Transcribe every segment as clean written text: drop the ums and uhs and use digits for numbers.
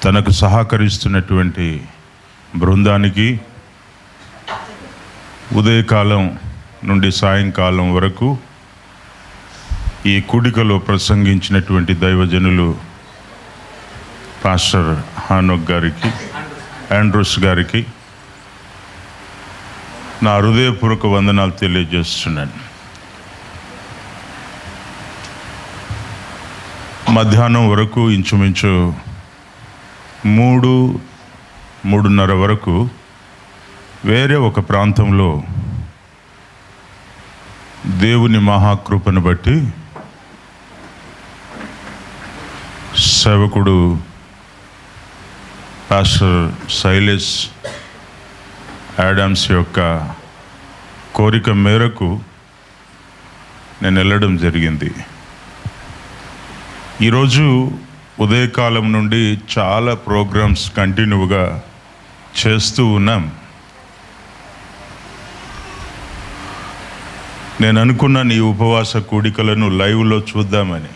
తనకు సహకరిస్తున్నటువంటి బృందానికి ఉదయకాలం నుండి సాయంకాలం వరకు ఈ కూడికలో ప్రసంగించినటువంటి దైవజనులు పాస్టర్ హానోక్ గారికి, ఆండ్రూస్ గారికి నా హృదయపూర్వక వందనాలు తెలియజేస్తున్నాను. మధ్యాహ్నం వరకు ఇంచుమించు 3-3:30 వరకు వేరే ఒక ప్రాంతంలో దేవుని మహాకృపను బట్టి సేవకుడు పాస్టర్ సైలెస్ యాడమ్స్ యొక్క కోరిక మేరకు నేను వెళ్ళడం జరిగింది. ఈరోజు ఉదయకాలం నుండి చాలా ప్రోగ్రామ్స్ కంటిన్యూగా చేస్తూ ఉన్నాం. నేను అనుకున్నాను ఈ ఉపవాస కూడికలను లైవ్లో చూద్దామని.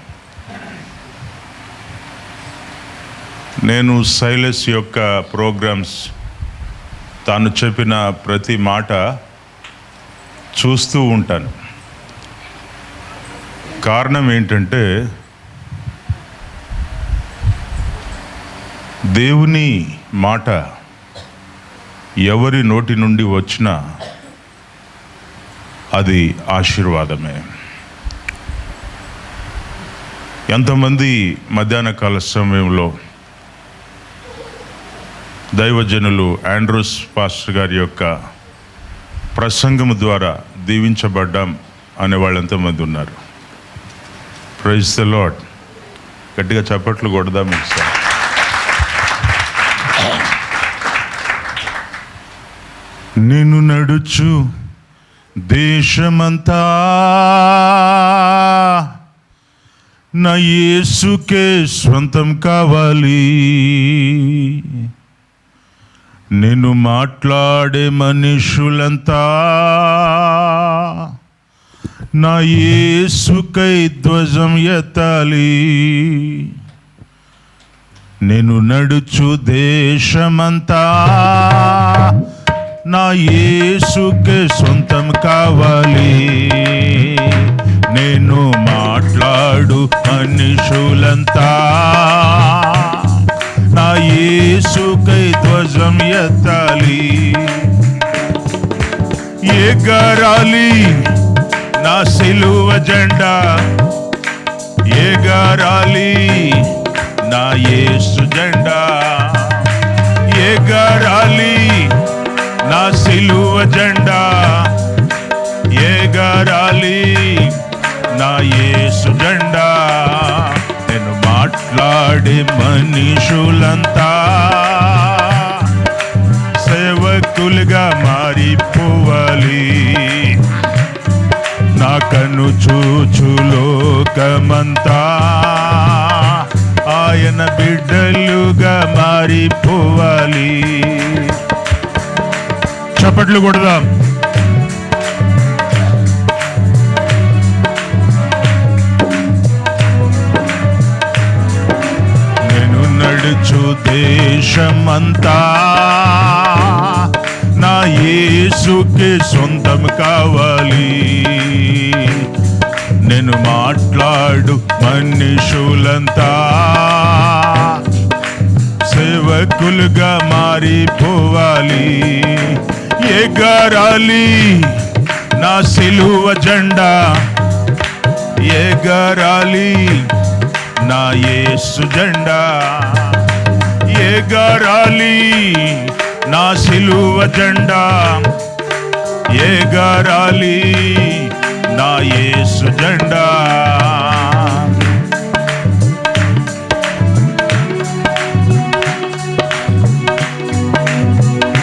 నేను సైలెస్ యొక్క ప్రోగ్రామ్స్ తాను చెప్పిన ప్రతి మాట చూస్తూ ఉంటాను. కారణం ఏంటంటే దేవుని మాట ఎవరి నోటి నుండి వచ్చినా అది ఆశీర్వాదమే. ఎంతమంది మధ్యాహ్న కాల సమయంలో దైవజనులు ఆండ్రూస్ పాస్టర్ గారి యొక్క ప్రసంగము ద్వారా దీవించబడ్డాం అనే వాళ్ళు ఎంతమంది ఉన్నారు? Praise the Lord. గట్టిగా చప్పట్లు కొడదాం ఒకసారి. నేను నడుచు దేశమంతా నా యేసుకే స్వంతం కావాలి. నేను మాట్లాడే మనుషులంతా నా యేసుకై ధ్వజం ఎత్తాలి. నేను నడుచు దేశమంతా నా యేసుకే సొంతం కావాలి. నేను మాట్లాడు మనుషులంతా నా యేసుకై ధ్వజం ఎత్తాలి. ఎగరాలి నా సిలువ జెండా, ఎగరాలి నా యేసు జెండా, ఎగరాలి నా సిలువ జెండా, ఎగరాలి నా యేసు జెండా. నేను మాట్లాడే మనుషులంతా సేవకులుగా మారిపోవాలి. నా కన్ను చూచు లోకమంతా ఆయన బిడ్డలుగా మారిపోవాలి. చప్పట్లు కొడదాం. నేను నడుచు దేశమంతా నా యేసుకే సొంతం కావాలి. నేను మాట్లాడు మనుషులంతా సేవకులుగా మారిపోవాలి. ఎగరాలి నా సిలువ జెండా, ఎగరాలి నా యేసు జెండా, ఎగరాలి నా సిలువ జెండా, ఎగరాలి నా యేసు జెండా.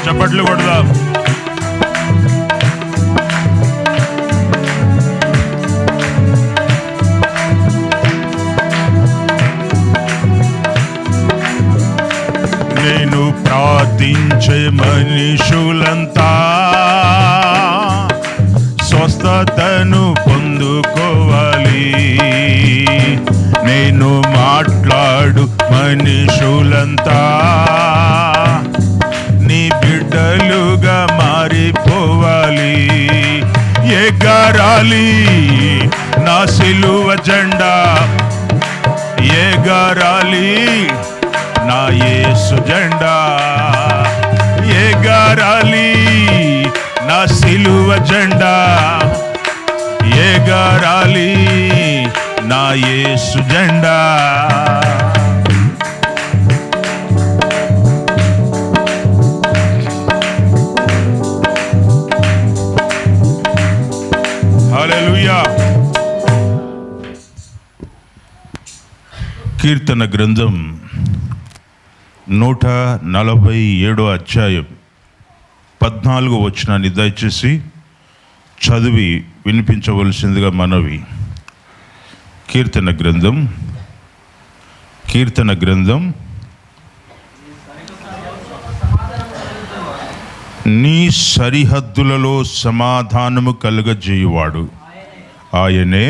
చప్పట్లు కొడదాం. నేను ప్రార్థించే మనుషులంతా స్వస్థతను పొందుకోవాలి. నేను మాట్లాడు మనుషుల వాళ్ళంతా నీ బిడ్డలుగా మారిపోవాలి. ఎగరాలి నా సిలువ జెండా, ఎగరాలి నా యేసు జెండా, ఎగరాలి నా సిలువ జెండా, ఎగరాలి నా యేసు జెండా. హల్లెలూయా. కీర్తన గ్రంథం 147 అధ్యాయం 14 వచనాన్ని దయచేసి చదివి వినిపించవలసిందిగా మనవి. కీర్తన గ్రంథం నీ సరిహద్దులలో సమాధానము కలుగజేయువాడు ఆయనే,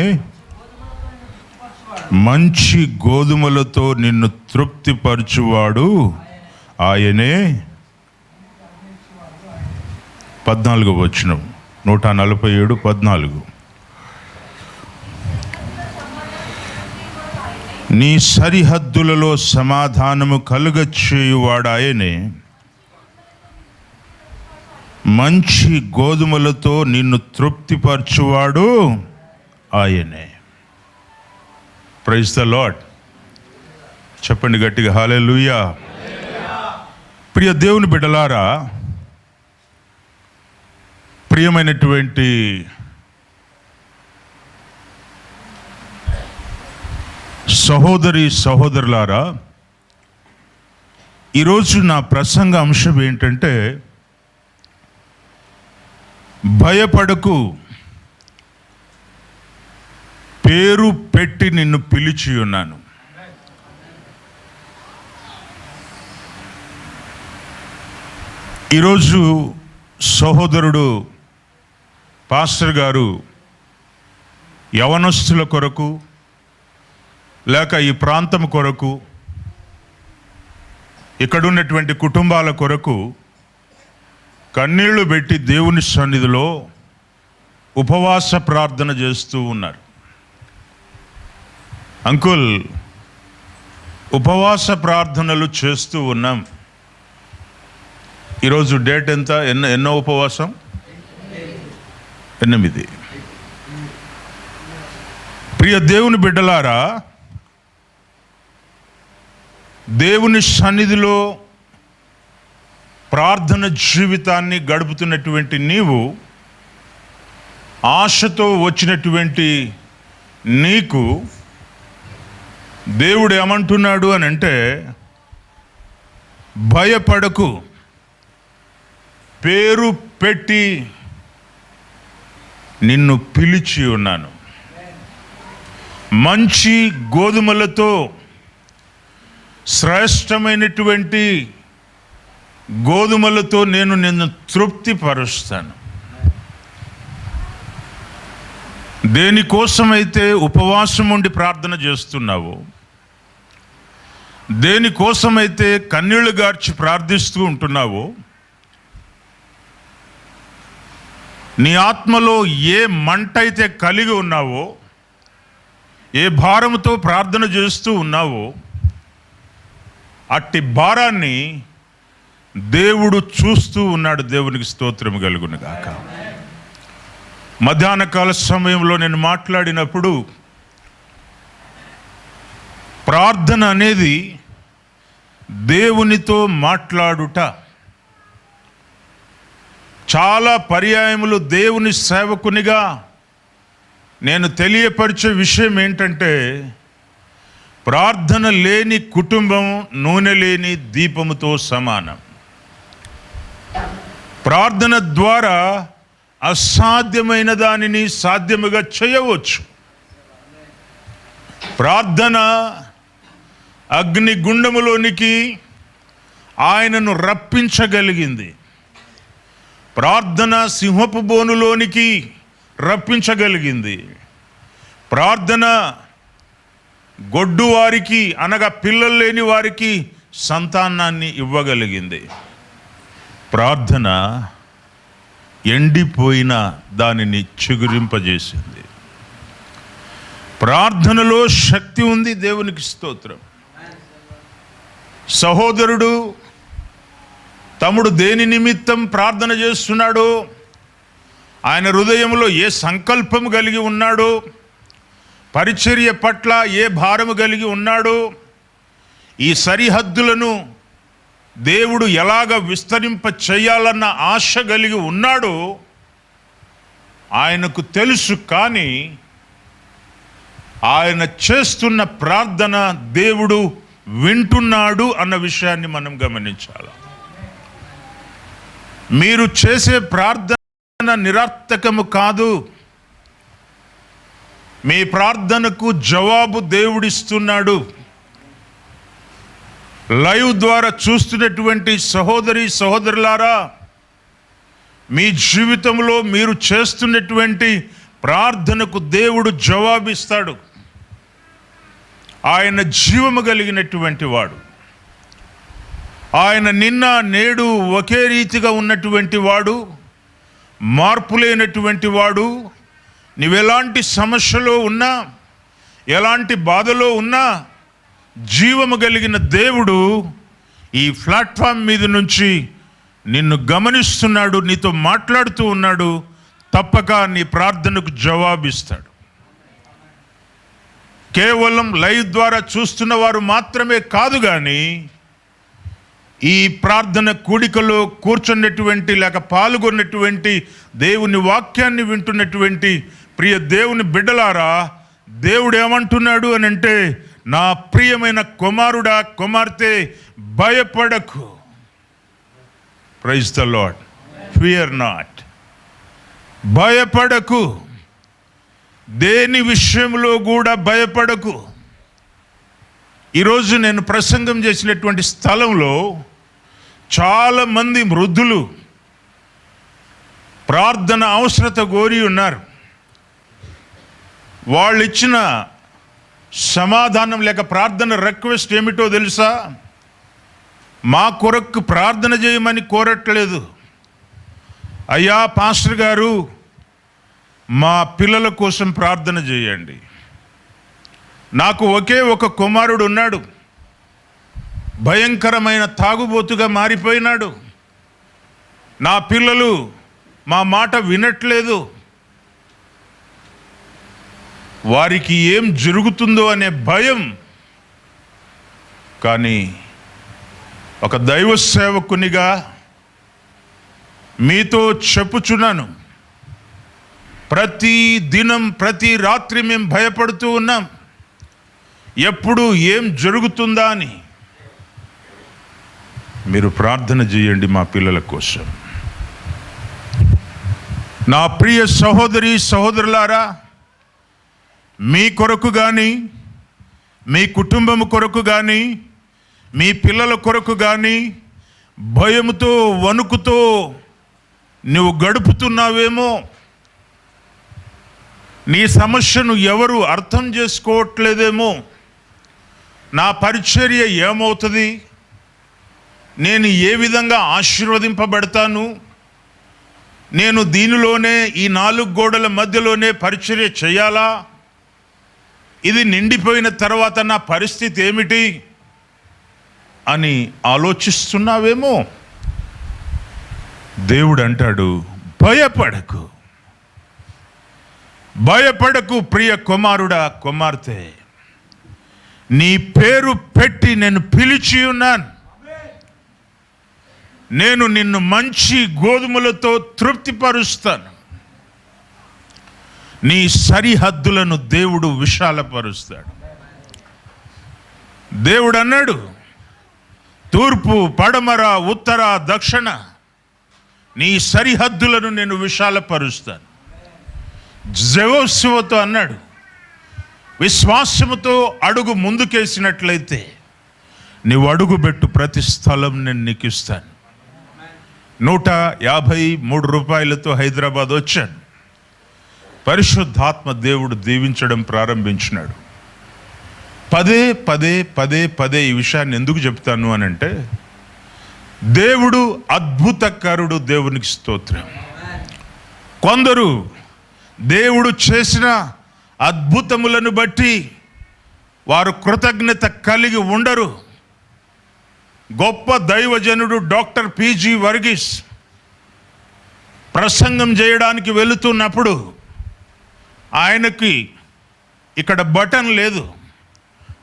మంచి గోధుమలతో నిన్ను తృప్తిపరచువాడు ఆయనే. 14 వచనం 147:14. నీ సరిహద్దులలో సమాధానము కలుగచేయువాడు ఆయనే, మంచి గోధుమలతో నిన్ను తృప్తిపరచువాడు ఆయనే. Praise the Lord. చెప్పండి గట్టిగా హల్లెలూయా. ప్రియ దేవుని బిడ్డలారా, ప్రియమైనటువంటి సహోదరులారా, ఈరోజు నా ప్రసంగ అంశం ఏంటంటే, భయపడకు, పేరు పెట్టి నిన్ను పిలిచి ఉన్నాను. ఈరోజు సహోదరుడు పాస్టర్ గారు యవనస్తుల కొరకు లేక ఈ ప్రాంతం కొరకు, ఇక్కడున్నటువంటి కుటుంబాల కొరకు కన్నీళ్లు పెట్టి దేవుని సన్నిధిలో ఉపవాస ప్రార్థన చేస్తూ ఉన్నారు. అంకుల్, ఉపవాస ప్రార్థనలు చేస్తూ ఉన్నాం. ఈరోజు డేట్ ఎంత? ఎన్నో ఉపవాసం? 8. ప్రియ దేవుని బిడ్డలారా, దేవుని సన్నిధిలో ప్రార్థన జీవితాన్ని గడుపుతున్నటువంటి నీవు, ఆశతో వచ్చినటువంటి నీకు దేవుడు ఏమంటున్నాడు అని అంటే, భయపడకు, పేరు పెట్టి నిన్ను పిలిచి ఉన్నాను. మంచి గోధుమలతో, శ్రేష్టమైనటువంటి గోధుమలతో నేను నిన్ను తృప్తిపరుస్తాను. దేనికోసమైతే ఉపవాసం ఉండి ప్రార్థన చేస్తున్నావో, దేనికోసమైతే కన్నీళ్లు గార్చి ప్రార్థిస్తూ ఉంటున్నావో, నీ ఆత్మలో ఏ మంట అయితే కలిగి ఉన్నావో, ఏ భారముతో ప్రార్థన చేస్తూ ఉన్నావో, అట్టి భారాన్ని దేవుడు చూస్తూ ఉన్నాడు. దేవునికి స్తోత్రం కలుగును గాక. మధ్యాహ్న కాల సమయంలో నేను మాట్లాడినప్పుడు, ప్రార్థన అనేది దేవునితో మాట్లాడుట. చాలా పర్యాయములు దేవుని సేవకునిగా నేను తెలియపరిచే విషయం ఏంటంటే, ప్రార్థన లేని కుటుంబం నూనె లేని దీపముతో సమానం. ప్రార్థన ద్వారా అసాధ్యమైన దానిని సాధ్యముగా చేయవచ్చు. ప్రార్థన అగ్నిగుండములోనికి ఆయనను రప్పించగలిగింది. ప్రార్థన సింహపు బోనులోనికి రప్పించగలిగింది. ప్రార్థన గొడ్డు వారికి, అనగా పిల్లలు లేని వారికి సంతానాన్ని ఇవ్వగలిగింది. ప్రార్థన ఎండిపోయిన దానిని చిగురింపజేసింది. ప్రార్థనలో శక్తి ఉంది. దేవునికి స్తోత్రం. సహోదరుడు, తమ్ముడు దేని నిమిత్తం ప్రార్థన చేస్తున్నాడో, ఆయన హృదయంలో ఏ సంకల్పం కలిగి ఉన్నాడో, పరిచర్య పట్ల ఏ భారము కలిగి ఉన్నాడో, ఈ సరిహద్దులను దేవుడు ఎలాగ విస్తరింప చేయాలన్న ఆశ కలిగి ఉన్నాడో ఆయనకు తెలుసు. కానీ ఆయన చేస్తున్న ప్రార్థన దేవుడు వింటున్నాడు అన్న విషయాన్ని మనం గమనించాలి. మీరు చేసే ప్రార్థన నిరర్థకము కాదు. మీ ప్రార్థనకు జవాబు దేవుడిస్తున్నాడు. లైవ్ ద్వారా చూస్తున్నటువంటి సహోదరి సహోదరులారా, మీ జీవితంలో మీరు చేస్తున్నటువంటి ప్రార్థనకు దేవుడు జవాబిస్తాడు. ఆయన జీవము కలిగినటువంటి వాడు. ఆయన నిన్న నేడు ఒకే రీతిగా ఉన్నటువంటి వాడు, మార్పు లేనటువంటి వాడు. నీవెలాంటి సమస్యలో ఉన్నా, ఎలాంటి బాధలో ఉన్నా, జీవము కలిగిన దేవుడు ఈ ప్లాట్ఫామ్ మీద నుంచి నిన్ను గమనిస్తున్నాడు, నీతో మాట్లాడుతూ ఉన్నాడు. తప్పక నీ ప్రార్థనకు జవాబిస్తాడు. కేవలం లైవ్ ద్వారా చూస్తున్న వారు మాత్రమే కాదు, కానీ ఈ ప్రార్థన కూడికలో కూర్చున్నటువంటి లేక పాల్గొన్నటువంటి దేవుని వాక్యాన్ని వింటున్నటువంటి ప్రియ దేవుని బిడ్డలారా, దేవుడు ఏమంటున్నాడు అని అంటే, నా ప్రియమైన కుమారుడా కుమార్తె, భయపడకు. Praise the Lord. Fear not. భయపడకు. దేని విషయంలో కూడా భయపడకు. ఈరోజు నేను ప్రసంగం చేసినటువంటి స్థలంలో చాలామంది వృద్ధులు ప్రార్థన అవసరత కోరి ఉన్నారు. వాళ్ళు ఇచ్చిన సమాధానం లేక ప్రార్థన రిక్వెస్ట్ ఏమిటో తెలుసా? మా కొరకు ప్రార్థన చేయమని కోరట్లేదు. అయ్యా పాస్టర్ గారు, మా పిల్లల కోసం ప్రార్థన చేయండి. నాకు ఒకే ఒక కుమారుడు ఉన్నాడు, భయంకరమైన తాగుబోతుగా మారిపోయినాడు. నా పిల్లలు మా మాట వినట్లేదు. వారికి ఏం జరుగుతుందో అనే భయం. కానీ ఒక దైవ సేవకునిగా మీతో చెప్పుచున్నాను, ప్రతి దినం ప్రతి రాత్రి మేము భయపడుతూ ఉన్నాం, ఎప్పుడు ఏం జరుగుతుందా అని. మీరు ప్రార్థన చేయండి మా పిల్లల కోసం. నా ప్రియ సహోదరి సహోదరులారా, మీ కొరకు కానీ, మీ కుటుంబం కొరకు కానీ, మీ పిల్లల కొరకు కానీ భయముతో వణుకుతో నువ్వు గడుపుతున్నావేమో. నీ సమస్యను ఎవరు అర్థం చేసుకోవట్లేదేమో. నా పరిచర్య ఏమవుతుంది? నేను ఏ విధంగా ఆశీర్వదింపబడతాను? నేను దీనిలోనే, ఈ 4 గోడల మధ్యలోనే పరిచర్య చేయాలా? ఇది నిండిపోయిన తర్వాత నా పరిస్థితి ఏమిటి అని ఆలోచిస్తున్నావేమో. దేవుడు అంటాడు, భయపడకు. భయపడకు ప్రియ కుమారుడా కుమార్తె, నీ పేరు పెట్టి నేను పిలిచి ఉన్నాను. నేను నిన్ను మంచి గోధుమలతో తృప్తిపరుస్తాను. నీ సరిహద్దులను దేవుడు విశాలపరుస్తాడు. దేవుడు అన్నాడు, తూర్పు పడమర ఉత్తర దక్షిణ నీ సరిహద్దులను నేను విశాలపరుస్తాను. జెహోషువతో అన్నాడు, విశ్వాసముతో అడుగు ముందుకేసినట్లయితే నీవు అడుగుబెట్టు ప్రతి స్థలం నేను నీకు ఇస్తాను. 153 రూపాయలతో హైదరాబాద్ వచ్చాను. పరిశుద్ధాత్మ దేవుడు దీవించడం ప్రారంభించినాడు. పదే పదే పదే పదే ఈ విషయాన్ని ఎందుకు చెప్తాను అని అంటే, దేవుడు అద్భుతకరుడు. దేవునికి స్తోత్రం. కొందరు దేవుడు చేసిన అద్భుతములను బట్టి వారు కృతజ్ఞత కలిగి ఉండరు. గొప్ప దైవజనుడు డాక్టర్ పిజి వర్గీస్ ప్రసంగం చేయడానికి వెళుతున్నప్పుడు ఆయనకి ఇక్కడ బటన్ లేదు.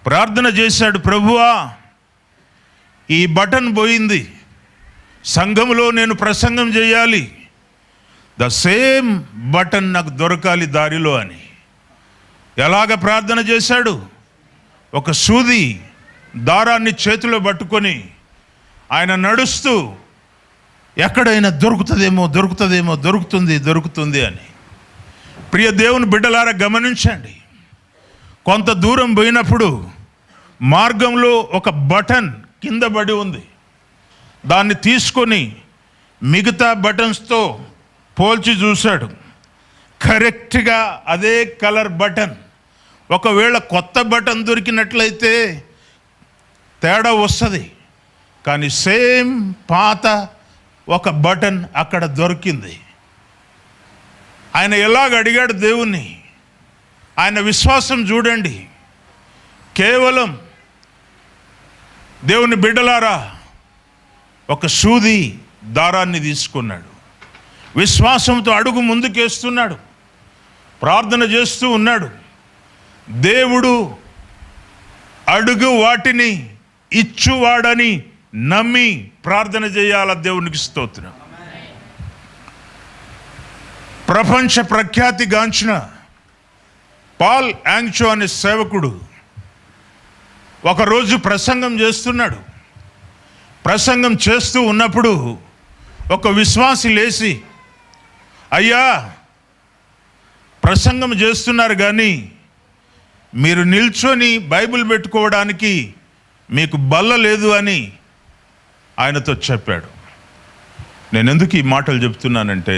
ప్రార్థన చేశాడు, ప్రభువా ఈ బటన్ పోయింది, సంఘంలో నేను ప్రసంగం చేయాలి, ద సేమ్ బటన్ నాకు దొరకాలి దారిలో అని. ఎలాగ ప్రార్థన చేశాడు? ఒక సూది దారాన్ని చేతిలో పట్టుకొని ఆయన నడుస్తూ ఎక్కడైనా దొరుకుతుంది అని. ప్రియ దేవుని బిడ్డలారా గమనించండి, కొంత దూరం పోయినప్పుడు మార్గంలో ఒక బటన్ కింద పడి ఉంది. దాన్ని తీసుకొని మిగతా బటన్స్తో పోల్చి చూశాడు. కరెక్ట్గా అదే కలర్ బటన్. ఒకవేళ కొత్త బటన్ దొరికినట్లయితే తేడా వస్తుంది, కానీ సేమ్ పాత ఒక బటన్ అక్కడ దొరికింది. ఆయన ఎలాగ అడిగాడు దేవుణ్ణి? ఆయన విశ్వాసం చూడండి. కేవలం దేవుని బిడ్డలారా, ఒక సూది దారాన్ని తీసుకున్నాడు, విశ్వాసంతో అడుగు ముందుకేస్తున్నాడు, ప్రార్థన చేస్తూ ఉన్నాడు. దేవుడు అడుగు వాటిని ఇచ్చువాడని నమ్మి ప్రార్థన చేయాల. దేవునికి స్తోత్రం. ప్రపంచ ప్రఖ్యాతిగాంచిన పాల్ యాంగ్చో అనే సేవకుడు ఒకరోజు ప్రసంగం చేస్తున్నాడు. ప్రసంగం చేస్తూ ఉన్నప్పుడు ఒక విశ్వాసి లేచి, అయ్యా ప్రసంగం చేస్తున్నారు కానీ మీరు నిల్చొని బైబిల్ పెట్టుకోవడానికి మీకు బల్ల లేదు అని ఆయనతో చెప్పాడు. నేను ఎందుకు ఈ మాటలు చెప్తున్నానంటే,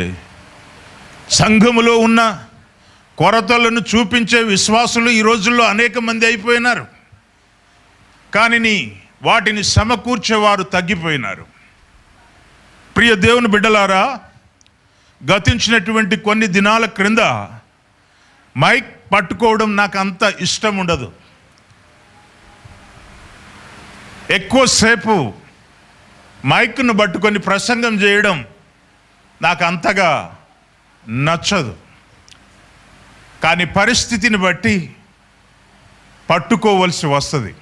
సంఘములో ఉన్న కొరతలను చూపించే విశ్వాసులు ఈ రోజుల్లో అనేక మంది అయిపోయినారు, కానీ వాటిని సమకూర్చేవారు తగ్గిపోయినారు. ప్రియ దేవుని బిడ్డలారా, గతించినటువంటి కొన్ని దినాల క్రింద మైక్ పట్టుకోవడం నాకు అంత ఇష్టం ఉండదు. ఎక్కువసేపు మైక్ను పట్టుకొని ప్రసంగం చేయడం నాకు అంతగా నచ్చదు. కానీ పరిస్థితిని బట్టి పట్టుకోవలసి వస్తుంది.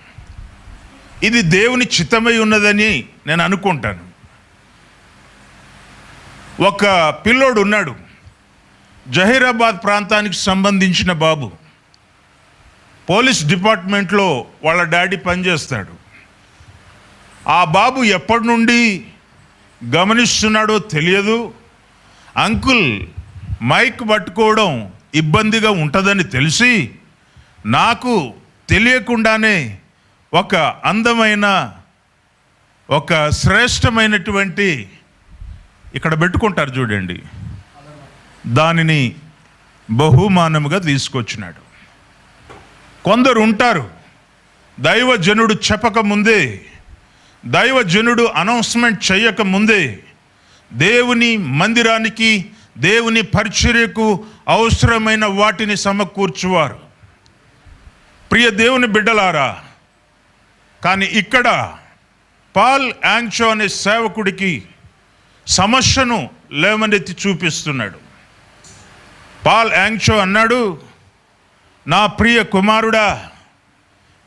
ఇది దేవుని చిత్తమై ఉన్నదని నేను అనుకుంటాను. ఒక పిల్లోడు ఉన్నాడు, జహీరాబాద్ ప్రాంతానికి సంబంధించిన బాబు. పోలీస్ డిపార్ట్మెంట్లో వాళ్ళ డాడీ పనిచేస్తాడు. ఆ బాబు ఎప్పటి నుండి గమనిస్తున్నాడో తెలియదు. అంకుల్ మైక్ పట్టుకోవడం ఇబ్బందిగా ఉంటుందని తెలిసి నాకు తెలియకుండానే ఒక అందమైన, ఒక శ్రేష్టమైనటువంటి, ఇక్కడ పెట్టుకుంటారు చూడండి, దానిని బహుమానముగా తీసుకొచ్చినాడు. కొందరు ఉంటారు, దైవజనుడు చెప్పకముందే, దైవజనుడు అనౌన్స్మెంట్ చేయకముందే దేవుని మందిరానికి, దేవుని పరిచర్యకు అవసరమైన వాటిని సమకూర్చువారు. ప్రియ దేవుని బిడ్డలారా, కానీ ఇక్కడ పాల్ యాంగ్చో అనే సేవకుడికి సమస్యను లేవనెత్తి చూపిస్తున్నాడు. పాల్ యాంగ్చో అన్నాడు, నా ప్రియ కుమారుడా,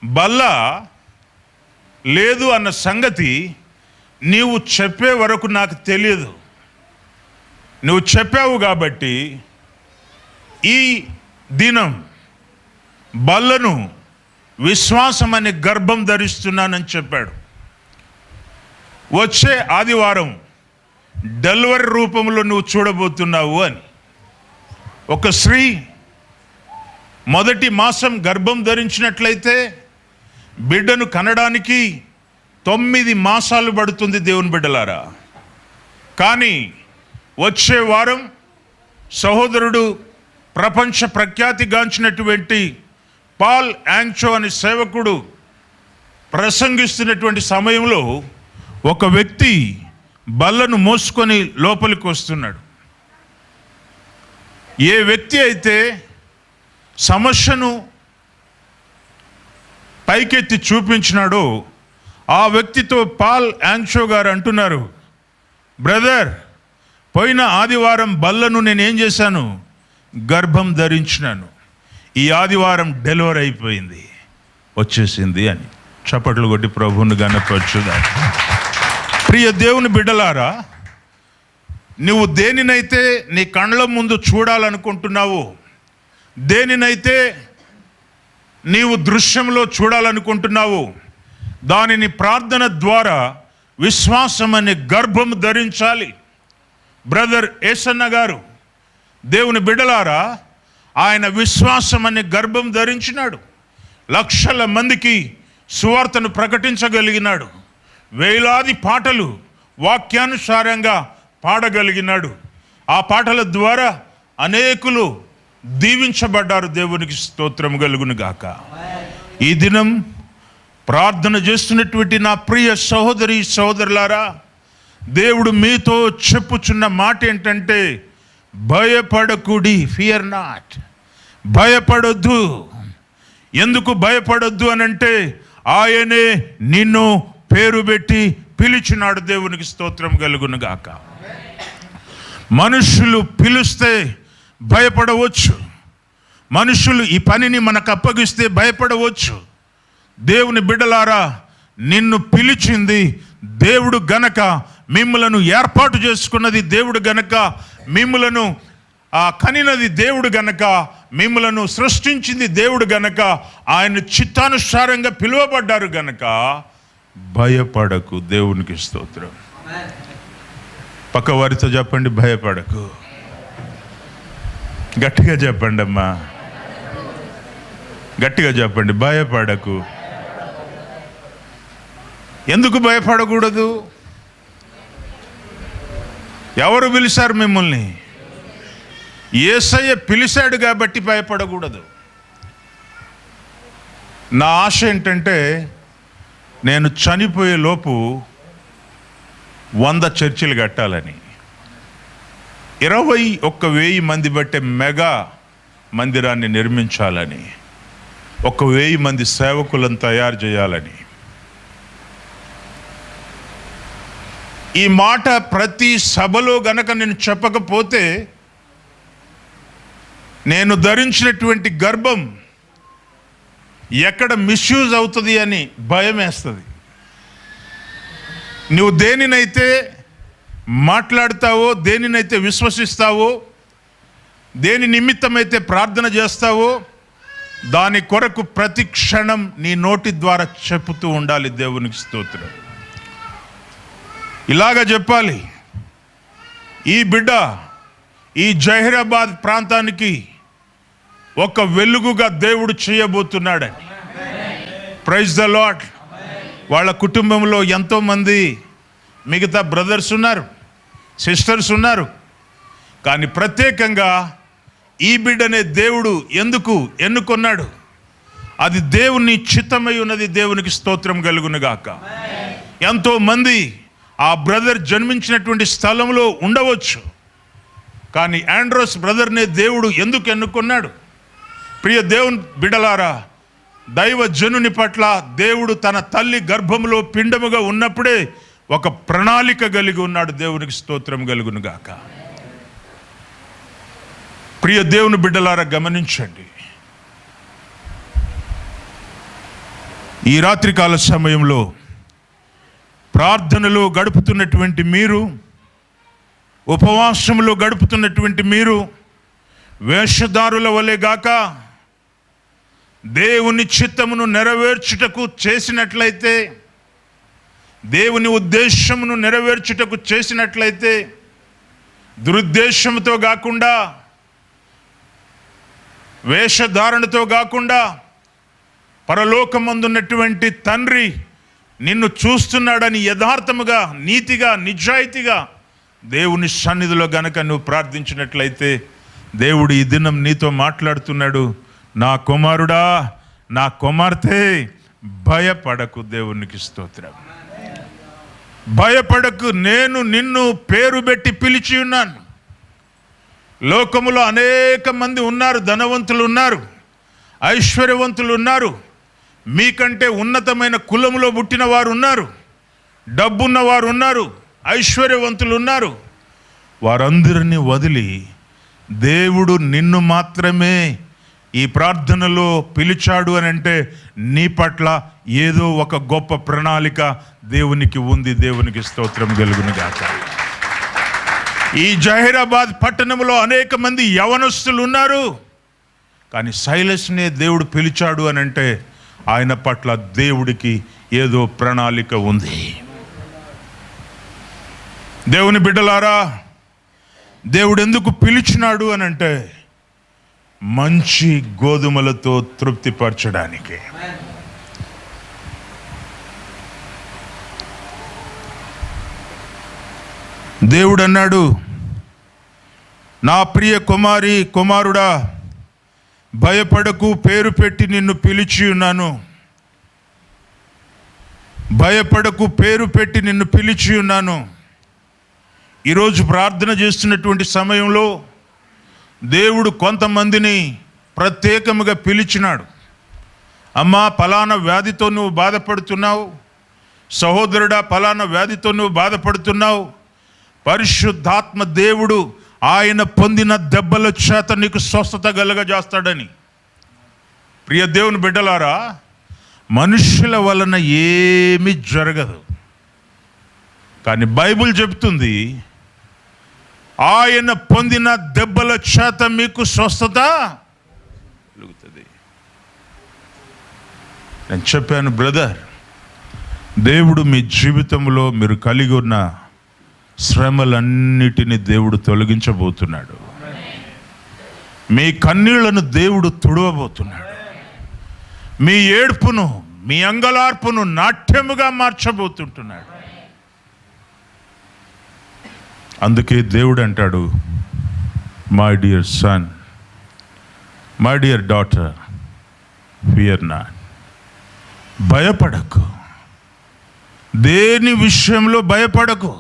బల్ల లేదు అన్న సంగతి నీవు చెప్పే వరకు నాకు తెలియదు. నువ్వు చెప్పావు కాబట్టి ఈ దినం బల్లను విశ్వాసం అనే గర్భం ధరిస్తున్నానని చెప్పాడు. వచ్చే ఆదివారం డెలివరీ రూపంలో నువ్వు చూడబోతున్నావు అని. ఒక స్త్రీ మొదటి మాసం గర్భం ధరించినట్లయితే బిడ్డను కనడానికి 9 మాసాలు పడుతుంది దేవుని బిడ్డలారా. కానీ వచ్చే వారం సహోదరుడు ప్రపంచ ప్రఖ్యాతిగాంచినటువంటి పాల్ యాంగ్చో అనే సేవకుడు ప్రసంగిస్తున్నటువంటి సమయంలో ఒక వ్యక్తి బల్లను మోసుకొని లోపలికి వస్తున్నాడు. ఏ వ్యక్తి అయితే సమస్యను పైకెత్తి చూపించినాడో ఆ వ్యక్తితో పాల్ యాంగ్చో గారు అంటున్నారు, బ్రదర్, పోయిన ఆదివారం బల్లను నేనేం చేశాను, గర్భం ధరించినాను. ఈ ఆదివారం డెలివరీ అయిపోయింది, వచ్చేసింది అని. చప్పట్లు కొట్టి ప్రభువుని గణపరచుదాం. ప్రియ దేవుని బిడ్డలారా, నువ్వు దేనినైతే నీ కళ్ళ ముందు చూడాలనుకుంటున్నావో, దేనినైతే నీవు దృశ్యంలో చూడాలనుకుంటున్నావో, దానిని ప్రార్థన ద్వారా విశ్వాసం అనే గర్భం ధరించాలి. బ్రదర్ ఏసన్న గారు, దేవుని బిడ్డలారా, ఆయన విశ్వాసం అనే గర్భం ధరించినాడు. లక్షల మందికి సువార్తను ప్రకటించగలిగినాడు. వేలాది పాటలు వాక్యానుసారంగా పాడగలిగినాడు. ఆ పాటల ద్వారా అనేకులు దీవించబడ్డారు. దేవునికి స్తోత్రం కలుగును గాక. ఈ దినం ప్రార్థన చేస్తున్నటువంటి నా ప్రియ సహోదరి సహోదరులారా, దేవుడు మీతో చెప్పుచున్న మాట ఏంటంటే, భయపడకుడి, ఫియర్ నాట్. భయపడొద్దు. ఎందుకు భయపడొద్దు అనంటే, ఆయనే నిన్ను పేరు పెట్టి పిలిచినాడు. దేవునికి స్తోత్రం కలుగును గాక. మనుషులు పిలిస్తే భయపడవచ్చు, మనుషులు ఈ పనిని మనకు అప్పగిస్తే భయపడవచ్చు. దేవుని బిడ్డలారా, నిన్ను పిలిచింది దేవుడు గనక, మిమ్మలను ఏర్పాటు చేసుకున్నది దేవుడు గనక, మిమ్మలను కనినది దేవుడు గనక, మిమ్మలను సృష్టించింది దేవుడు గనక, ఆయన చిత్తానుసారంగా పిలువబడ్డారు గనక భయపడకు. దేవునికి స్తోత్రం. పక్క వారితో చెప్పండి, భయపడకు. గట్టిగా చెప్పండి అమ్మా, గట్టిగా చెప్పండి, భయపడకు. ఎందుకు భయపడకూడదు? ఎవరు పిలిచారు మిమ్మల్ని? యేసయ్య పిలిచాడు కాబట్టి భయపడకూడదు. నా ఆశ ఏంటంటే, నేను చనిపోయే లోపు 100 చర్చిలు కట్టాలని, 21,000 మంది బట్టే మెగా మందిరాన్ని నిర్మించాలని, 1,000 మంది సేవకులను తయారు చేయాలని. ఈ మాట ప్రతి సభలో గనక నేను చెప్పకపోతే, నేను ధరించినటువంటి గర్భం ఎక్కడ మిస్యూజ్ అవుతుంది అని భయం వేస్తుంది. నువ్వు దేనినైతే మాట్లాడతావో, దేనినైతే విశ్వసిస్తావో, దేని నిమిత్తమైతే ప్రార్థన చేస్తావో, దాని కొరకు ప్రతి క్షణం నీ నోటి ద్వారా చెప్పుతూ ఉండాలి. దేవునికి స్తోత్రం. ఇలాగ చెప్పాలి, ఈ బిడ్డ ఈ జహీరాబాద్ ప్రాంతానికి ఒక వెలుగుగా దేవుడు చేయబోతున్నాడని. Praise the lord. వాళ్ళ కుటుంబంలో ఎంతోమంది మిగతా బ్రదర్స్ ఉన్నారు, సిస్టర్స్ ఉన్నారు, కానీ ప్రత్యేకంగా ఈ బిడ్డనే దేవుడు ఎందుకు ఎన్నుకున్నాడు? అది దేవుని చిత్తమై ఉన్నది. దేవునికి స్తోత్రం కలుగును గాక. ఎంతోమంది ఆ బ్రదర్ జన్మించినటువంటి స్థలంలో ఉండవచ్చు, కానీ ఆండ్రోస్ బ్రదర్నే దేవుడు ఎందుకు ఎన్నుకున్నాడు? ప్రియ దేవుని బిడ్డలారా, దైవ జనుని పట్ల దేవుడు తన తల్లి గర్భంలో పిండముగా ఉన్నప్పుడే ఒక ప్రణాళిక కలిగి ఉన్నాడు. దేవునికి స్తోత్రం కలుగును గాక. ప్రియ దేవుని బిడ్డలారా, గమనించండి, ఈ రాత్రికాల సమయంలో ప్రార్థనలో గడుపుతున్నటువంటి మీరు, ఉపవాసంలో గడుపుతున్నటువంటి మీరు, వేషధారుల వలె గాక దేవుని చిత్తమును నెరవేర్చుటకు చేసినట్లయితే, దేవుని ఉద్దేశమును నెరవేర్చుటకు చేసినట్లయితే, దురుద్దేశంతో కాకుండా, వేషధారణతో కాకుండా, పరలోకమందున్నటువంటి తండ్రి నిన్ను చూస్తున్నాడని యథార్థముగా, నీతిగా, నిజాయితీగా దేవుని సన్నిధిలో గనక నువ్వు ప్రార్థించినట్లయితే, దేవుడు ఈ దినం నీతో మాట్లాడుతున్నాడు. నా కుమారుడా, నా కుమార్తె భయపడకు. దేవునికి స్తోత్రం. భయపడకు, నేను నిన్ను పేరు పెట్టి పిలిచి ఉన్నాను. లోకములో అనేక మంది ఉన్నారు, ధనవంతులు ఉన్నారు, ఐశ్వర్యవంతులు ఉన్నారు, మీకంటే ఉన్నతమైన కులములో పుట్టిన వారు ఉన్నారు, డబ్బున్న వారు ఉన్నారు, ఐశ్వర్యవంతులు ఉన్నారు. వారందరినీ వదిలి దేవుడు నిన్ను మాత్రమే ఈ ప్రార్థనలో పిలిచాడు అని అంటే నీ పట్ల ఏదో ఒక గొప్ప ప్రణాళిక దేవునికి ఉంది. దేవునికి స్తోత్రం కలుగును గాక. ఈ జహీరాబాద్ పట్టణంలో అనేక మంది యవనస్తులు ఉన్నారు, కానీ సైలస్నే దేవుడు పిలిచాడు అని అంటే ఆయన పట్ల దేవుడికి ఏదో ప్రణాళిక ఉంది. దేవుని బిడ్డలారా, దేవుడు ఎందుకు పిలిచినాడు అని అంటే మంచి గోధుమలతో తృప్తిపరచడానికి. దేవుడు అన్నాడు, నా ప్రియ కుమారి కుమారుడా, భయపడకు, పేరు పెట్టి నిన్ను పిలిచి ఉన్నాను. భయపడకు, పేరు పెట్టి నిన్ను పిలిచి ఉన్నాను. ఈరోజు ప్రార్థన చేస్తున్నటువంటి సమయంలో దేవుడు కొంతమందిని ప్రత్యేకముగా పిలిచినాడు. అమ్మా, పలానా వ్యాధితో నువ్వు బాధపడుతున్నావు. సహోదరుడా, పలానా వ్యాధితో నువ్వు బాధపడుతున్నావు. పరిశుద్ధాత్మ దేవుడు ఆయన పొందిన దెబ్బల చేత నీకు స్వస్థత కలుగజేస్తాడని. ప్రియ దేవుని బిడ్డలారా, మనుషుల వలన ఏమీ జరగదు, కానీ బైబిల్ చెబుతుంది ఆయన పొందిన దెబ్బల చేత మీకు స్వస్థత కలుగుతుంది. నేను చెప్పాను, బ్రదర్, దేవుడు మీ జీవితంలో మీరు కలిగి ఉన్న శ్రమలన్నిటినీ దేవుడు తొలగించబోతున్నాడు. మీ కన్నీళ్లను దేవుడు తుడవబోతున్నాడు. మీ ఏడ్పును, మీ అంగలార్పును నాట్యముగా మార్చబోతుంటున్నాడు. అందుకే దేవుడు అంటాడు, my dear son, my dear daughter, fear not. భయపడకు, దేని విషయంలో భయపడకు.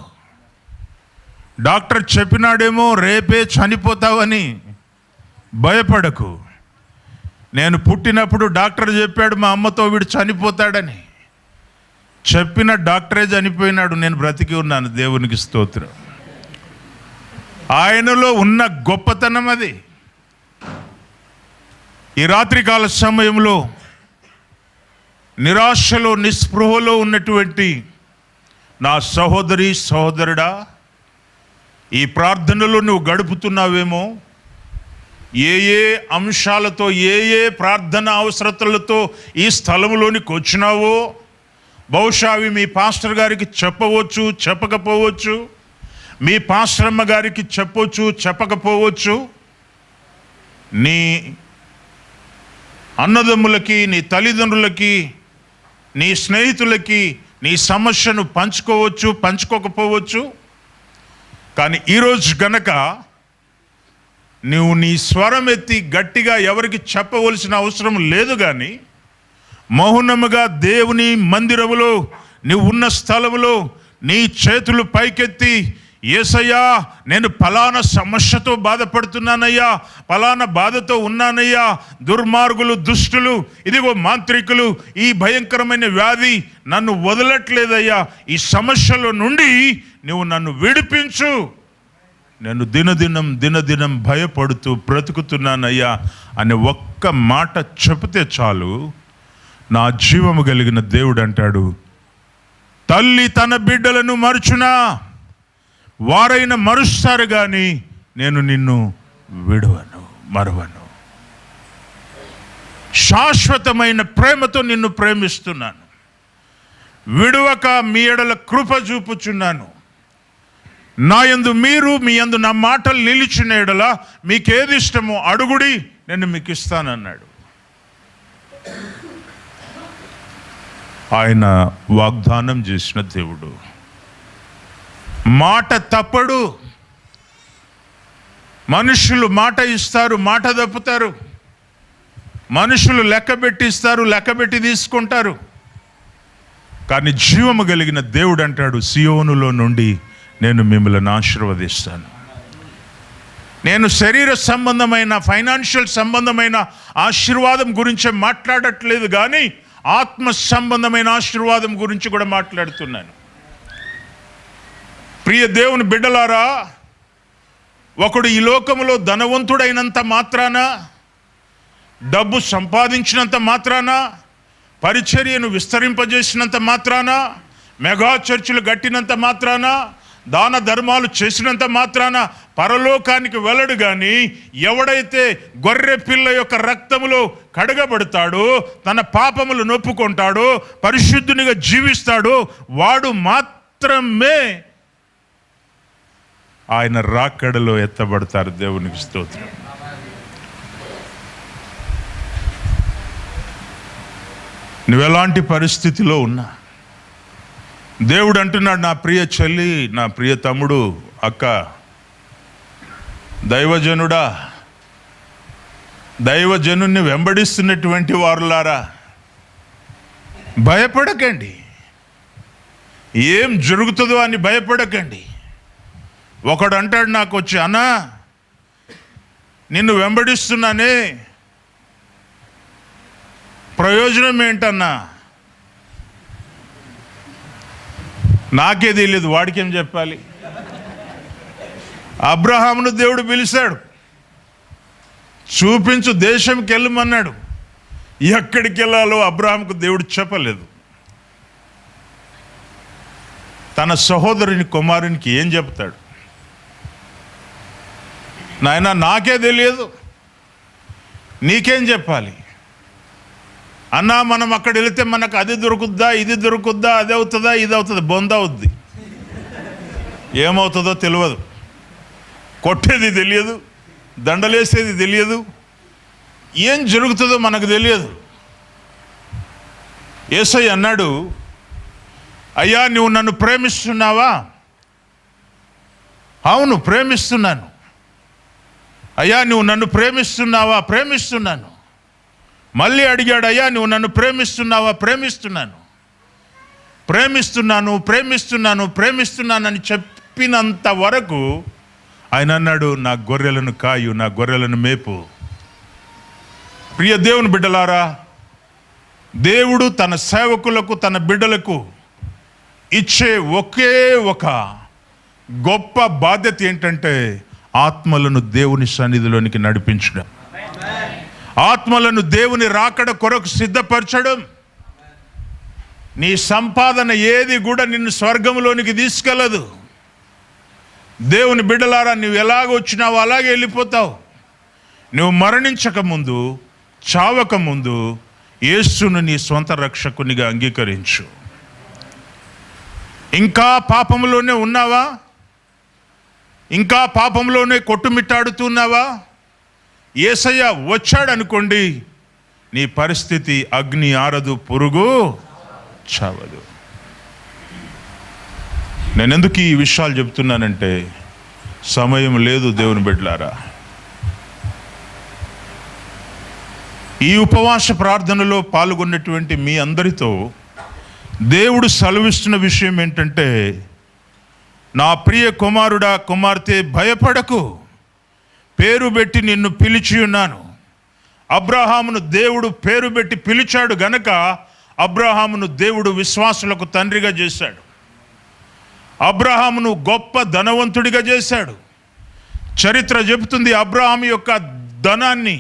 డాక్టర్ చెప్పినాడేమో రేపే చనిపోతావని భయపడకు. నేను పుట్టినప్పుడు డాక్టర్ చెప్పాడు మా అమ్మతో వీడు చనిపోతాడని. చెప్పిన డాక్టరే చనిపోయినాడు, నేను బ్రతికి ఉన్నాను. దేవునికి స్తోత్రం. ఆయనలో ఉన్న గొప్పతనం అది. ఈ రాత్రికాల సమయంలో నిరాశలో, నిస్పృహలో ఉన్నటువంటి నా సహోదరి సహోదరుడా, ఈ ప్రార్థనలో నువ్వు గడుపుతున్నావేమో. ఏ ఏ అంశాలతో, ఏ ఏ ప్రార్థన అవసరతలతో ఈ స్థలంలోనికి వచ్చినావో బహుశా అవి మీ పాస్టర్ గారికి చెప్పవచ్చు, చెప్పకపోవచ్చు. మీ పాస్టరమ్మ గారికి చెప్పవచ్చు, చెప్పకపోవచ్చు. నీ అన్నదమ్ములకి, నీ తల్లిదండ్రులకి, నీ స్నేహితులకి నీ సమస్యను పంచుకోవచ్చు, పంచుకోకపోవచ్చు. కానీ ఈరోజు గనక నువ్వు నీ స్వరం ఎత్తి గట్టిగా ఎవరికి చెప్పవలసిన అవసరం లేదు, కానీ మౌనముగా దేవుని మందిరములో, నువ్వు ఉన్న స్థలములో నీ చేతులు పైకెత్తి, యేసయ్యా, నేను పలానా సమస్యతో బాధపడుతున్నానయ్యా, పలానా బాధతో ఉన్నానయ్యా, దుర్మార్గులు, దుష్టులు, ఇదిగో మాంత్రికులు, ఈ భయంకరమైన వ్యాధి నన్ను వదలట్లేదయ్యా, ఈ సమస్యల నుండి నువ్వు నన్ను విడిపించు. నేను దినదినం భయపడుతూ బ్రతుకుతున్నానయ్యా అనే ఒక్క మాట చెబితే చాలు, నా జీవము కలిగిన దేవుడు అంటాడు, తల్లి తన బిడ్డలను మరుచునా, వారైనా మరుస్తారు కానీ నేను నిన్ను విడువను, మరువను. శాశ్వతమైన ప్రేమతో నిన్ను ప్రేమిస్తున్నాను, విడువక మీ ఎడల కృప చూపుచున్నాను. నా యందు మీరు, మీ యందు నా మాటలు నిలిచిన ఎడల మీకేది ఇష్టమో అడుగుడి, నేను మీకు ఇస్తానన్నాడు. ఆయన వాగ్దానం చేసిన దేవుడు, మాట తప్పడు. మనుషులు మాట ఇస్తారు, మాట తప్పుతారు. మనుషులు లెక్కబెట్టిస్తారు, లెక్కబెట్టి తీసుకుంటారు. కానీ జీవము కలిగిన దేవుడు అంటాడు, సియోనులో నుండి నేను మిమ్మల్ని ఆశీర్వదిస్తాను. నేను శరీర సంబంధమైన, ఫైనాన్షియల్ సంబంధమైన ఆశీర్వాదం గురించి మాట్లాడట్లేదు, కానీ ఆత్మ సంబంధమైన ఆశీర్వాదం గురించి కూడా మాట్లాడుతున్నాను. ప్రియ దేవుని బిడ్డలారా, ఒకడు ఈ లోకములో ధనవంతుడైనంత మాత్రాన, డబ్బు సంపాదించినంత మాత్రాన, పరిచర్యను విస్తరింపజేసినంత మాత్రాన, మెగా చర్చిలు కట్టినంత మాత్రాన, దాన ధర్మాలు చేసినంత మాత్రాన పరలోకానికి వెళ్ళడు. కానీ ఎవడైతే గొర్రె పిల్ల యొక్క రక్తములో కడగబడతాడో, తన పాపములు నొప్పుకుంటాడో, పరిశుద్ధునిగా జీవిస్తాడో, వాడు మాత్రమే ఆయన రాకడలో ఎత్తబడతారు. దేవునికి స్తోత్రం. నువ్వెలాంటి పరిస్థితిలో ఉన్నా దేవుడు అంటున్నాడు, నా ప్రియ చెల్లి, నా ప్రియ తమ్ముడు, అక్క, దైవజనుడా, దైవజనుణ్ణి వెంబడిస్తున్నటువంటి వారులారా, భయపడకండి. ఏం జరుగుతుందో అని భయపడకండి. ఒకడు అంటాడు నాకు వచ్చి, అన్నా నిన్ను వెంబడిస్తున్నానే, ప్రయోజనం ఏంటన్నా? నాకే తెలియదు, వాడికేం చెప్పాలి? అబ్రహామును దేవుడు పిలిచాడు, చూపించు దేశంకి వెళ్ళమన్నాడు. ఎక్కడికి వెళ్ళాలో అబ్రహాముకు దేవుడు చెప్పలేదు. తన సహోదరుని కుమారునికి ఏం చెప్తాడు? నాయనా నాకే తెలియదు, నీకేం చెప్పాలి? అన్నా మనం అక్కడ వెళితే మనకు అది దొరుకుద్దా, ఇది దొరుకుద్దా, అది అవుతుందా, ఇది అవుతుంది, బొంద అవుద్ది, ఏమవుతుందో తెలియదు, కొట్టేది తెలియదు, దండలేసేది తెలియదు, ఏం జరుగుతుందో మనకు తెలియదు. యేసయ్య అన్నాడు, అయ్యా నువ్వు నన్ను ప్రేమిస్తున్నావా? అవును ప్రేమిస్తున్నాను. అయ్యా నువ్వు నన్ను ప్రేమిస్తున్నావా? ప్రేమిస్తున్నాను. మళ్ళీ అడిగాడు, అయ్యా నువ్వు నన్ను ప్రేమిస్తున్నావా? ప్రేమిస్తున్నాను. ప్రేమిస్తున్నాను ప్రేమిస్తున్నాను ప్రేమిస్తున్నానని చెప్పినంత వరకు ఆయన అన్నాడు, నా గొర్రెలను కాయు, నా గొర్రెలను మేపు. ప్రియ దేవుని బిడ్డలారా, దేవుడు తన సేవకులకు, తన బిడ్డలకు ఇచ్చే ఒకే ఒక గొప్ప బాధ్యత ఏంటంటే ఆత్మలను దేవుని సన్నిధిలోనికి నడిపించడం, ఆత్మలను దేవుని రాకడ కొరకు సిద్ధపరచడం. నీ సంపాదన ఏది కూడా నిన్ను స్వర్గంలోనికి తీసుకెళ్ళదు. దేవుని బిడ్డలారా, నువ్వు ఎలాగ వచ్చినావో అలాగే వెళ్ళిపోతావు. నువ్వు మరణించక ముందు, చావక ముందు యేసును నీ సొంత రక్షకునిగా అంగీకరించు. ఇంకా పాపంలోనే ఉన్నావా? ఇంకా పాపంలోనే కొట్టుమిట్టాడుతున్నావా? యేసయ్య వచ్చాడనుకోండి, నీ పరిస్థితి అగ్ని ఆరదు, పురుగు చావదు. నేను ఎందుకు ఈ విషయాలు చెప్తున్నానంటే సమయం లేదు. దేవుని బిడ్డలారా, ఈ ఉపవాస ప్రార్థనలో పాల్గొన్నటువంటి మీ అందరితో దేవుడు సెలవిస్తున్న విషయం ఏంటంటే, నా ప్రియ కుమారుడా, కుమార్తె, భయపడకు, పేరు పెట్టి నిన్ను పిలిచి ఉన్నాను. అబ్రహామును దేవుడు పేరు పెట్టి పిలిచాడు గనక అబ్రహామును దేవుడు విశ్వాసులకు తండ్రిగా చేశాడు. అబ్రహామును గొప్ప ధనవంతుడిగా చేశాడు. చరిత్ర చెబుతుంది, అబ్రహాము యొక్క ధనాన్ని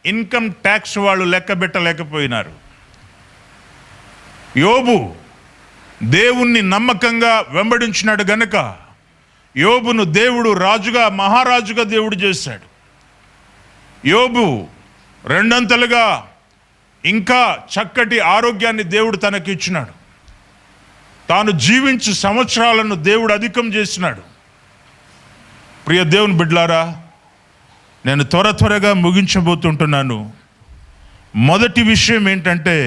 ఇన్కమ్ ట్యాక్స్ వాళ్ళు లెక్క పెట్టలేకపోయినారు. యోబు దేవుణ్ణి నమ్మకంగా వెంబడించినాడు గనక యోబును దేవుడు రాజుగా, మహారాజుగా దేవుడు చేశాడు. యోబు రెండంతలుగా ఇంకా చక్కటి ఆరోగ్యాన్ని దేవుడు తనకి ఇచ్చినాడు. తాను జీవించు సంవత్సరాలను దేవుడు అధికం చేసినాడు. ప్రియ దేవుని బిడ్డలారా, నేను త్వరగా ముగించబోతుంటున్నాను. మొదటి విషయం ఏంటంటే,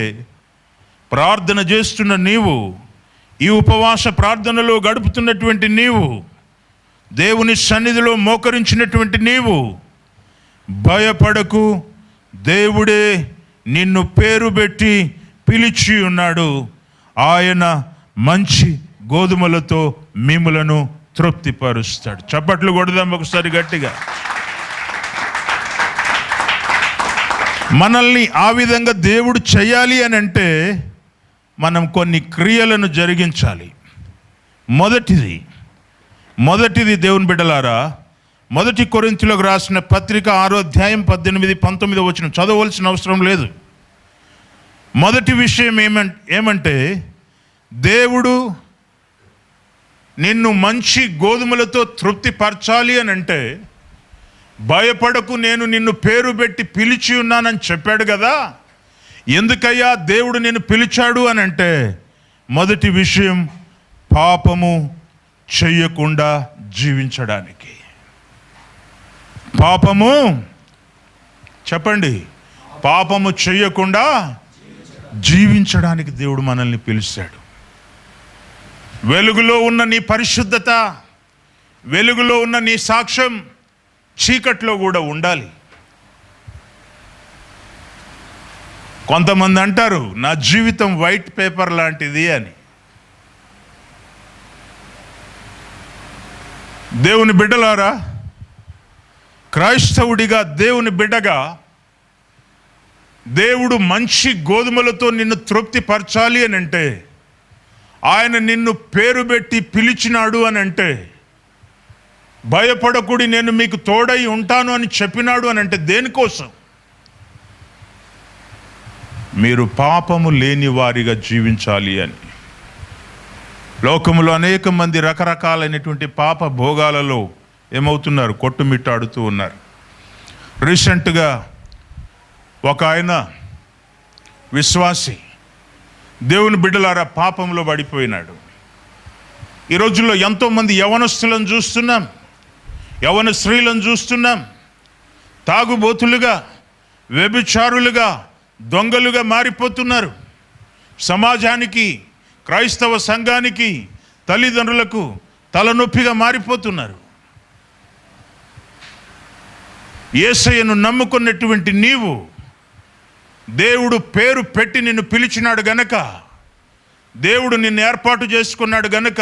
ప్రార్థన చేస్తున్న నీవు, ఈ ఉపవాస ప్రార్థనలో గడుపుతున్నటువంటి నీవు, దేవుని సన్నిధిలో మోకరించినటువంటి నీవు, భయపడకు, దేవుడే నిన్ను పేరు పెట్టి పిలిచి ఉన్నాడు. ఆయన మంచి గోధుమలతో మిమ్ములను తృప్తిపరుస్తాడు. చప్పట్లు కొడదాం ఒకసారి గట్టిగా. మనల్ని ఆ విధంగా దేవుడు చేయాలి అని అంటే మనం కొన్ని క్రియలను జరిగించాలి. మొదటిది దేవుని బిడ్డలారా, 1 కొరింథీయులకు రాసిన పత్రిక 6వ అధ్యాయం 18, 19 వచనం చదవవలసిన అవసరం లేదు. మొదటి విషయం ఏమంటే దేవుడు నిన్ను మంచి గోధుమలతో తృప్తిపరచాలి అని అంటే, భయపడకు నేను నిన్ను పేరు పెట్టి పిలిచి ఉన్నానని చెప్పాడు కదా. ఎందుకయ్యా దేవుడు నిన్ను పిలిచాడు అని అంటే, మొదటి విషయం పాపము చెయ్యకుండా జీవించడానికి. పాపము చెయ్యకుండా జీవించడానికి దేవుడు మనల్ని పిలిచాడు. వెలుగులో ఉన్న నీ పరిశుద్ధత, వెలుగులో ఉన్న నీ సాక్ష్యం చీకట్లో కూడా ఉండాలి. కొంతమంది అంటారు నా జీవితం వైట్ పేపర్ లాంటిది అని. దేవుని బిడ్డలారా, క్రైస్తవుడిగా, దేవుని బిడ్డగా, దేవుడు మంచి గోధుమలతో నిన్ను తృప్తిపరచాలి అని అంటే, ఆయన నిన్ను పేరు పెట్టి పిలిచినాడు అని అంటే, భయపడకుడి నేను మీకు తోడై ఉంటాను అని చెప్పినాడు అని అంటే, దేనికోసం? మీరు పాపము లేని వారిగా జీవించాలి అని. లోకములో అనేక మంది రకరకాలైనటువంటి పాప భోగాలలో ఏమవుతున్నారు? కొట్టుమిట్టాడుతూ ఉన్నారు. రీసెంట్గా ఒక ఆయన విశ్వాసి, దేవుని బిడ్డలారా, పాపంలో పడిపోయినాడు. ఈ రోజుల్లో ఎంతోమంది యవనస్తులను చూస్తున్నాం, యవన స్త్రీలను చూస్తున్నాం. తాగుబోతులుగా, వ్యభిచారులుగా, దొంగలుగా మారిపోతున్నారు. సమాజానికి, క్రైస్తవ సంఘానికి, తల్లిదండ్రులకు తలనొప్పిగా మారిపోతున్నారు. యేసయ్యను నమ్ముకున్నటువంటి నీవు, దేవుడు పేరు పెట్టి నిన్ను పిలిచినాడు గనక, దేవుడు నిన్ను ఏర్పాటు చేసుకున్నాడు గనక,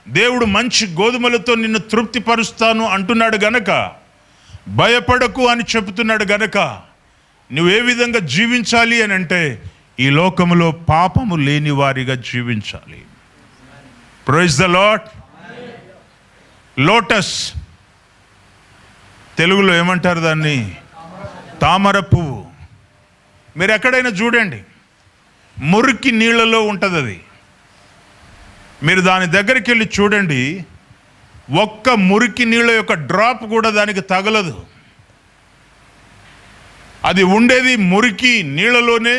దేవుడు మంచి గోధుమలతో నిన్ను తృప్తిపరుస్తాను అంటున్నాడు గనక, భయపడకు అని చెబుతున్నాడు గనక, నువ్వు ఏ విధంగా జీవించాలి అని అంటే, ఈ లోకములో పాపము లేని వారిగా జీవించాలి. Praise the lord. లోటస్, తెలుగులో ఏమంటారు దాన్ని? తామర పువ్వు. మీరు ఎక్కడైనా చూడండి, మురికి నీళ్ళలో ఉంటుంది అది. మీరు దాని దగ్గరికి వెళ్ళి చూడండి, ఒక్క మురికి నీళ్ళ యొక్క డ్రాప్ కూడా దానికి తగలదు. అది ఉండేది మురికి నీళ్ళలోనే,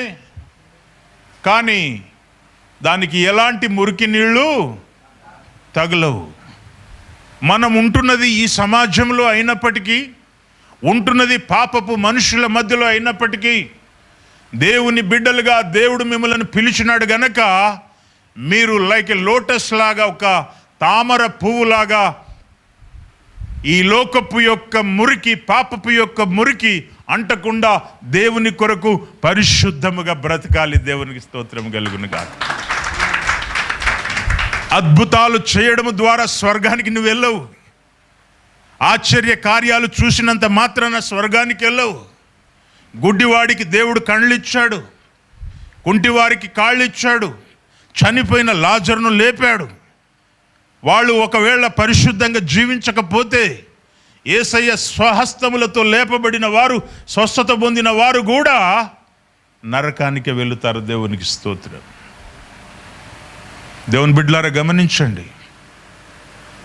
కానీ దానికి ఎలాంటి మురికి నీళ్ళు తగలవు. మనం ఉంటున్నది ఈ సమాజంలో అయినప్పటికీ, ఉంటున్నది పాపపు మనుషుల మధ్యలో అయినప్పటికీ, దేవుని బిడ్డలుగా దేవుడు మిమ్మల్ని పిలిచినాడు గనక, మీరు లైక్ ఏ లోటస్ లాగా, ఒక తామర పువ్వులాగా ఈ లోకపు యొక్క మురికి, పాపపు యొక్క మురికి అంటకుండా దేవుని కొరకు పరిశుద్ధముగా బ్రతకాలి. దేవునికి స్తోత్రం కలుగును గాక. అద్భుతాలు చేయడం ద్వారా స్వర్గానికి నువ్వు వెళ్ళవు. ఆశ్చర్య కార్యాలు చూసినంత మాత్రాన స్వర్గానికి వెళ్ళవు. గుడ్డివాడికి దేవుడు కళ్ళు ఇచ్చాడు, కుంటివారికి కాళ్ళు ఇచ్చాడు, చనిపోయిన లాజరును లేపాడు. వాళ్ళు ఒకవేళ పరిశుద్ధంగా జీవించకపోతే, యేసయ్య స్వహస్తములతో లేపబడిన వారు, స్వస్థత పొందిన వారు కూడా నరకానికి వెళుతారు. దేవునికి స్తోత్రం. దేవుని బిడ్డలారా గమనించండి,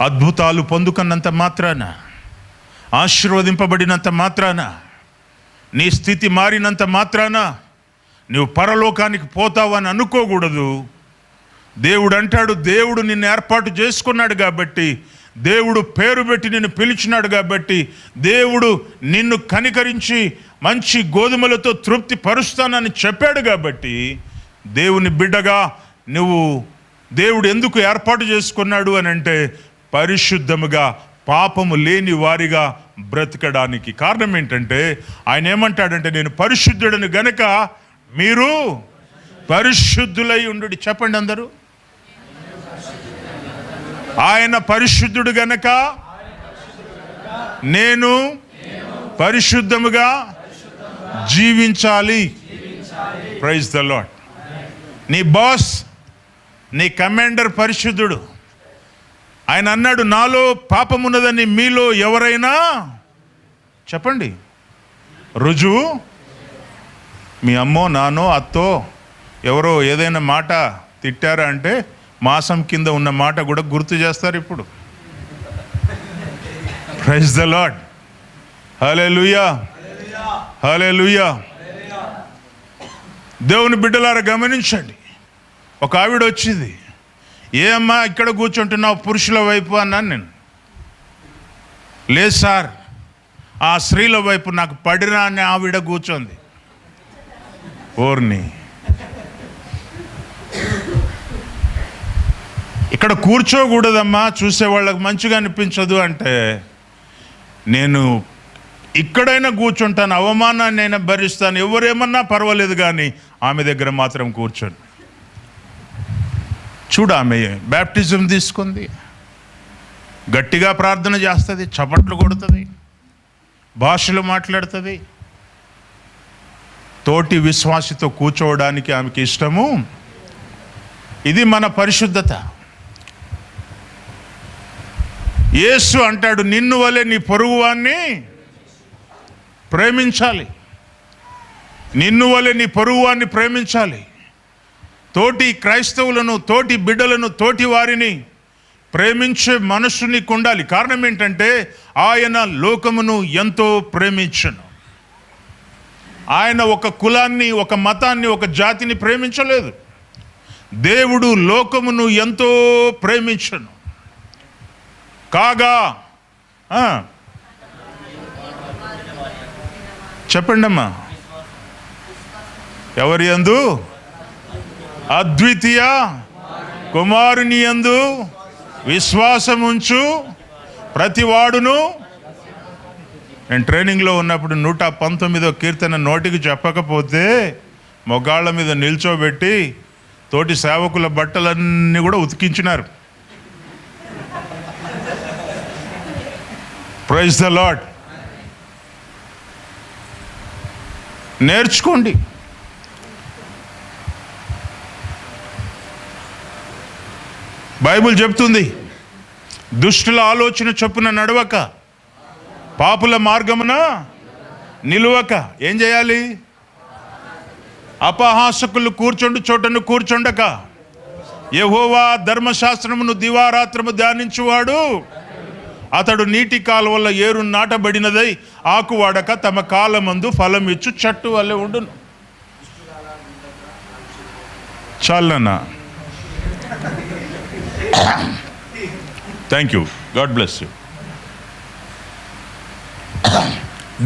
అద్భుతాలు పొందుకున్నంత మాత్రాన, ఆశీర్వదింపబడినంత మాత్రాన, నీ స్థితి మారినంత మాత్రాన నువ్వు పరలోకానికి పోతావని అనుకోకూడదు. దేవుడు అంటాడు, దేవుడు నిన్ను ఏర్పాటు చేసుకున్నాడు కాబట్టి, దేవుడు పేరు పెట్టి నిన్ను పిలిచినాడు కాబట్టి, దేవుడు నిన్ను కనికరించి మంచి గోధుమలతో తృప్తి పరుస్తానని చెప్పాడు కాబట్టి, దేవుని బిడ్డగా నువ్వు దేవుడు ఎందుకు ఏర్పాటు చేసుకున్నాడు అని అంటే, పరిశుద్ధముగా పాపము లేని వారిగా బ్రతకడానికి. కారణం ఏంటంటే ఆయన ఏమంటాడంటే, నేను పరిశుద్ధుడని గనక మీరు పరిశుద్ధులై ఉండు. చెప్పండి అందరూ. ఆయన పరిశుద్ధుడు గనక నేను పరిశుద్ధముగా జీవించాలి. Praise the Lord. నీ బాస్, నీ కమాండర్ పరిశుద్ధుడు. ఆయన అన్నాడు, నాలో పాపమున్నదని మీలో ఎవరైనా చెప్పండి. రుజువు మీ అమ్మో, నానో, అత్తో ఎవరో ఏదైనా మాట తిట్టారా అంటే మాసం కింద ఉన్న మాట కూడా గుర్తు చేస్తారు ఇప్పుడు. Praise the lord. Hallelujah, hallelujah. దేవుని బిడ్డలారా గమనించండి. ఒక ఆవిడ వచ్చింది, ఏ అమ్మా ఇక్కడ కూర్చుంటున్నావు పురుషుల వైపు అన్నాను నేను. లేదు సార్, ఆ స్త్రీల వైపు నాకు పడిరా అని ఆవిడ కూర్చోంది. ఓర్ని, ఇక్కడ కూర్చోకూడదమ్మా, చూసేవాళ్ళకి మంచిగా అనిపించదు అంటే, నేను ఇక్కడైనా కూర్చుంటాను, అవమానాన్ని అయినా భరిస్తాను, ఎవరేమన్నా పర్వాలేదు, కానీ ఆమె దగ్గర మాత్రం కూర్చోను. చూడు, ఆమె బ్యాప్టిజం తీసుకుంది, గట్టిగా ప్రార్థన చేస్తుంది, చప్పట్లు కొడుతుంది, భాషలు మాట్లాడుతుంది. తోటి విశ్వాసితో కూర్చోవడానికి ఆమెకి ఇష్టము. ఇది మన పరిశుద్ధత. యేసు అంటాడు, నిన్ను వలె నీ పొరుగువాన్ని ప్రేమించాలి. నిన్ను వలె నీ పొరుగువాన్ని ప్రేమించాలి. తోటి క్రైస్తవులను, తోటి బిడ్డలను, తోటి వారిని ప్రేమించే మనస్సు నీకు ఉండాలి. కారణం ఏంటంటే ఆయన లోకమును ఎంతో ప్రేమించను. ఆయన ఒక కులాన్ని, ఒక మతాన్ని, ఒక జాతిని ప్రేమించలేదు. దేవుడు లోకమును ఎంతో ప్రేమించను కాగా చెప్పండి అమ్మా, ఎవరి యందు? అద్వితీయ కుమారుని యందు విశ్వాసముంచు ప్రతివాడును. నేను ట్రైనింగ్లో ఉన్నప్పుడు 119వ కీర్తన నోటికి చెప్పకపోతే మొగాళ్ళ మీద నిల్చోబెట్టి తోటి సేవకుల బట్టలన్నీ కూడా ఉతికించినారు. Praise the lord. నేర్చుకోండి. బైబిల్ చెప్తుంది, దుష్టుల ఆలోచన చొప్పున నడవక, పాపుల మార్గమున నిలువక ఏం చేయాలి? అపహాసకులు కూర్చొండు చోటను కూర్చొండక, యెహోవా ధర్మశాస్త్రమును దివారాత్రము ధ్యానించువాడు అతడు నీటి కాలువల ఏరు నాటబడినదై ఆకు వాడక తమ కాలమందు ఫలం ఇచ్చు చెట్టు వల్లే ఉండును. చాలన్నా, thank you, God bless you.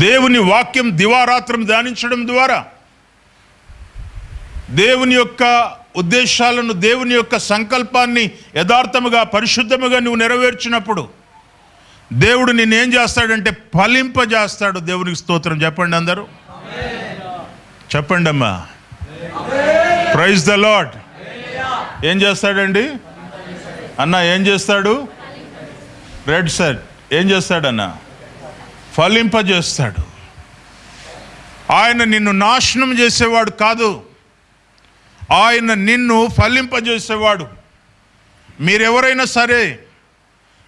దేవుని వాక్యం దివారాత్రం ధ్యానించడం ద్వారా దేవుని యొక్క ఉద్దేశాలను, దేవుని యొక్క సంకల్పాన్ని యథార్థముగా, పరిశుద్ధముగా నువ్వు నెరవేర్చినప్పుడు దేవుడు నిన్నేం చేస్తాడంటే ఫలింపజేస్తాడు. దేవునికి స్తోత్రం చెప్పండి అందరూ, చెప్పండి అమ్మా. Praise the Lord. ఏం చేస్తాడండి అన్న? ఏం చేస్తాడు? రెడ్ సార్ ఏం చేస్తాడన్న? ఫలింపజేస్తాడు. ఆయన నిన్ను నాశనం చేసేవాడు కాదు, ఆయన నిన్ను ఫలింపజేసేవాడు. మీరెవరైనా సరే,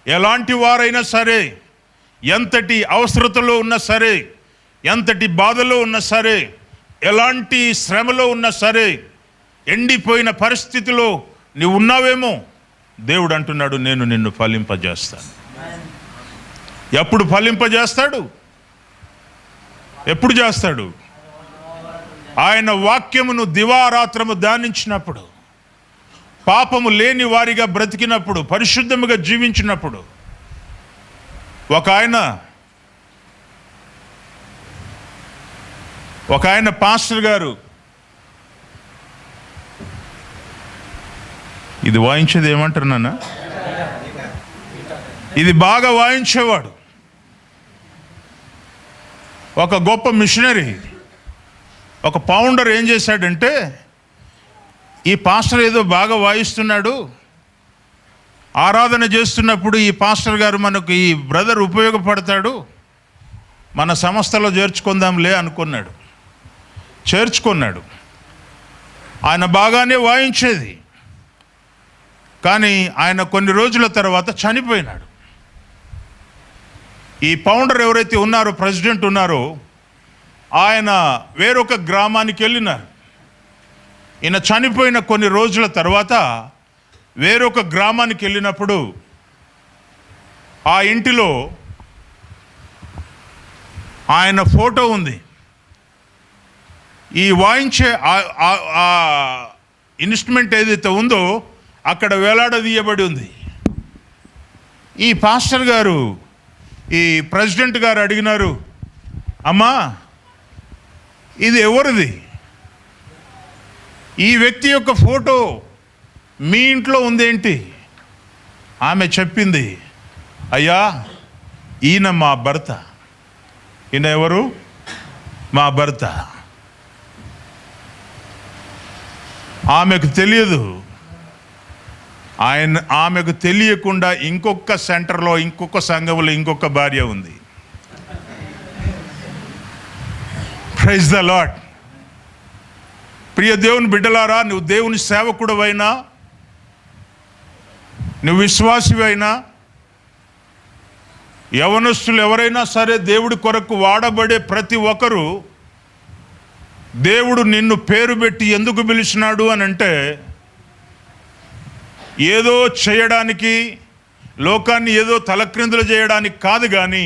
ఎలాంటి వారైనా సరే, ఎంతటి అవసరతలో ఉన్నా సరే, ఎంతటి బాధలో ఉన్నా సరే, ఎలాంటి శ్రమలో ఉన్నా సరే, ఎండిపోయిన పరిస్థితిలో నీవు ఉన్నావేమో, దేవుడు అంటున్నాడు, నేను నిన్ను ఫలింపజేస్తాను. ఎప్పుడు ఫలింపజేస్తాడు? ఎప్పుడు చేస్తాడు? ఆయన వాక్యమును దివారాత్రము ధ్యానించినప్పుడు, పాపము లేని వారిగా బ్రతికినప్పుడు, పరిశుద్ధముగా జీవించినప్పుడు. ఒక ఆయన పాస్టర్ గారు, ఇది వాయించేది ఏమంటారు నాన్న? ఇది బాగా వాయించేవాడు. ఒక గొప్ప మిషనరీ, ఒక ఫౌండర్ ఏం చేశాడంటే, ఈ పాస్టర్ ఏదో బాగా వాయిస్తున్నాడు, ఆరాధన చేస్తున్నప్పుడు ఈ పాస్టర్ గారు మనకు, ఈ బ్రదర్ ఉపయోగపడతాడు, మన సంస్థలో చేర్చుకుందాంలే అనుకున్నాడు. చేర్చుకున్నాడు. ఆయన బాగానే వాయించేది, కానీ ఆయన కొన్ని రోజుల తర్వాత చనిపోయినాడు. ఈ ఫౌండర్ ఎవరైతే ఉన్నారో, ప్రెసిడెంట్ ఉన్నారో, ఆయన వేరొక గ్రామానికి వెళ్ళినారు. ఈయన చనిపోయిన కొన్ని రోజుల తర్వాత వేరొక గ్రామానికి వెళ్ళినప్పుడు ఆ ఇంటిలో ఆయన ఫోటో ఉంది. ఈ వాయించే ఇన్స్ట్రుమెంట్ ఏదైతే ఉందో అక్కడ వేలాడదీయబడి ఉంది. ఈ పాస్టర్ గారు, ఈ ప్రెసిడెంట్ గారు అడిగినారు, అమ్మా ఇది ఎవరిది? ఈ వ్యక్తి యొక్క ఫోటో మీ ఇంట్లో ఉందేంటి? ఆమె చెప్పింది, అయ్యా ఈయన మా భర్త. ఈయన ఎవరు? మా భర్త. ఆమెకు తెలియదు. ఆమెకు తెలియకుండా ఇంకొక సెంటర్లో, ఇంకొక సంఘంలో ఇంకొక భార్య ఉంది. Praise the lord. ప్రియ దేవుని బిడ్డలారా, నువ్వు దేవుని సేవకుడవైనా, నువ్వు విశ్వాసివైనా, యవనస్తులు ఎవరైనా సరే, దేవుడి కొరకు వాడబడే ప్రతి ఒక్కరూ, దేవుడు నిన్ను పేరు పెట్టి ఎందుకు పిలిచినాడు అని అంటే, ఏదో చేయడానికి, లోకాన్ని ఏదో తలక్రిందులు చేయడానికి కాదు, కానీ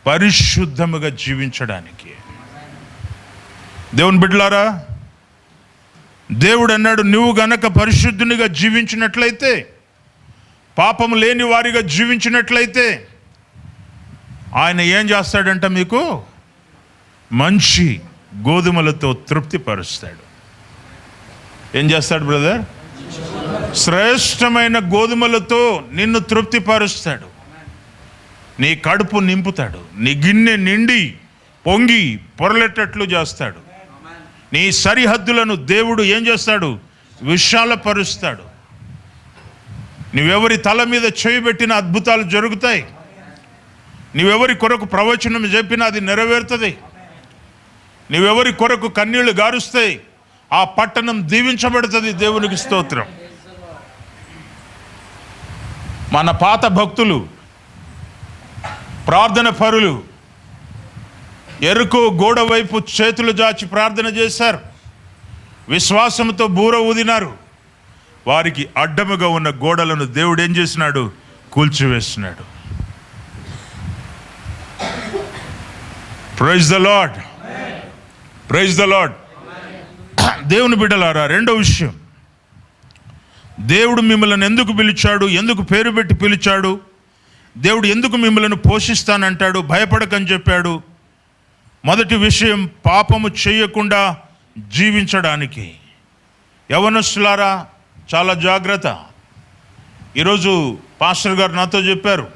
పరిశుద్ధముగా జీవించడానికి. దేవుని బిడ్డలారా, దేవుడు అన్నాడు, నువ్వు గనక పరిశుద్ధునిగా జీవించినట్లయితే, పాపము లేని వారిగా జీవించినట్లయితే, ఆయన ఏం చేస్తాడంట? మీకు మంచి గోధుమలతో తృప్తిపరుస్తాడు. ఏం చేస్తాడు బ్రదర్? శ్రేష్టమైన గోధుమలతో నిన్ను తృప్తిపరుస్తాడు. నీ కడుపు నింపుతాడు. నీ గిన్నె నిండి పొంగి పొరలెట్టట్లు చేస్తాడు. నీ సరిహద్దులను దేవుడు ఏం చేస్తాడు? విశాలపరుస్తాడు. నువ్వెవరి తల మీద చేయబెట్టిన అద్భుతాలు జరుగుతాయి. నువ్వెవరి కొరకు ప్రవచనం చెప్పినా అది నెరవేరుతుంది. నువ్వెవరి కొరకు కన్నీళ్లు గారుస్తాయి, ఆ పట్టణం దీవించబడుతుంది. దేవునికి స్తోత్రం. మన పాత భక్తులు, ప్రార్థన పరులు ఎరుకో గోడ వైపు చేతులు జాచి ప్రార్థన చేశారు. విశ్వాసంతో బూర ఊదినారు. వారికి అడ్డముగా ఉన్న గోడలను దేవుడు ఏం చేసినాడు? కూల్చివేసినాడు. Praise the lord. Praise the lord. దేవుని బిడ్డలారా, రెండో విషయం, దేవుడు మిమ్మల్ని ఎందుకు పిలిచాడు? ఎందుకు పేరు పెట్టి పిలిచాడు? దేవుడు ఎందుకు మిమ్మల్ని పోషిస్తానంటాడు? భయపడకని చెప్పాడు. మొదటి విషయం, పాపము చేయకుండా జీవించడానికి. యవనస్తులారా, చాలా జాగ్రత్త. ఈరోజు పాస్టర్ గారు నాతో చెప్పారు,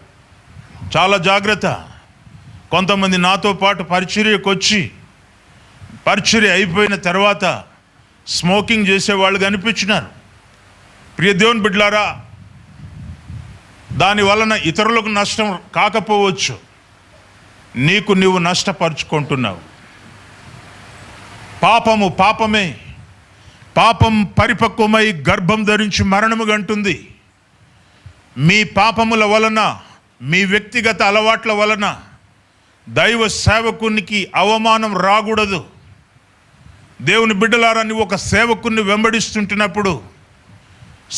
చాలా జాగ్రత్త. కొంతమంది నాతో పాటు పరిచర్యకు వచ్చి, పరిచర్య అయిపోయిన తర్వాత స్మోకింగ్ చేసేవాళ్ళు కనిపించినారు. ప్రియ దేవుని బిడ్డలారా, దాని వలన ఇతరులకు నష్టం కాకపోవచ్చు, నీకు నీవు నష్టపరుచుకుంటున్నావు. పాపము పాపమే. పాపం పరిపక్వమై గర్భం ధరించి మరణము గంటుంది. మీ పాపముల వలన, మీ వ్యక్తిగత అలవాట్ల వలన దైవ సేవకునికి అవమానం రాకూడదు. దేవుని బిడ్డలారా, నువ్వు ఒక సేవకుని వెంబడిస్తుంటున్నప్పుడు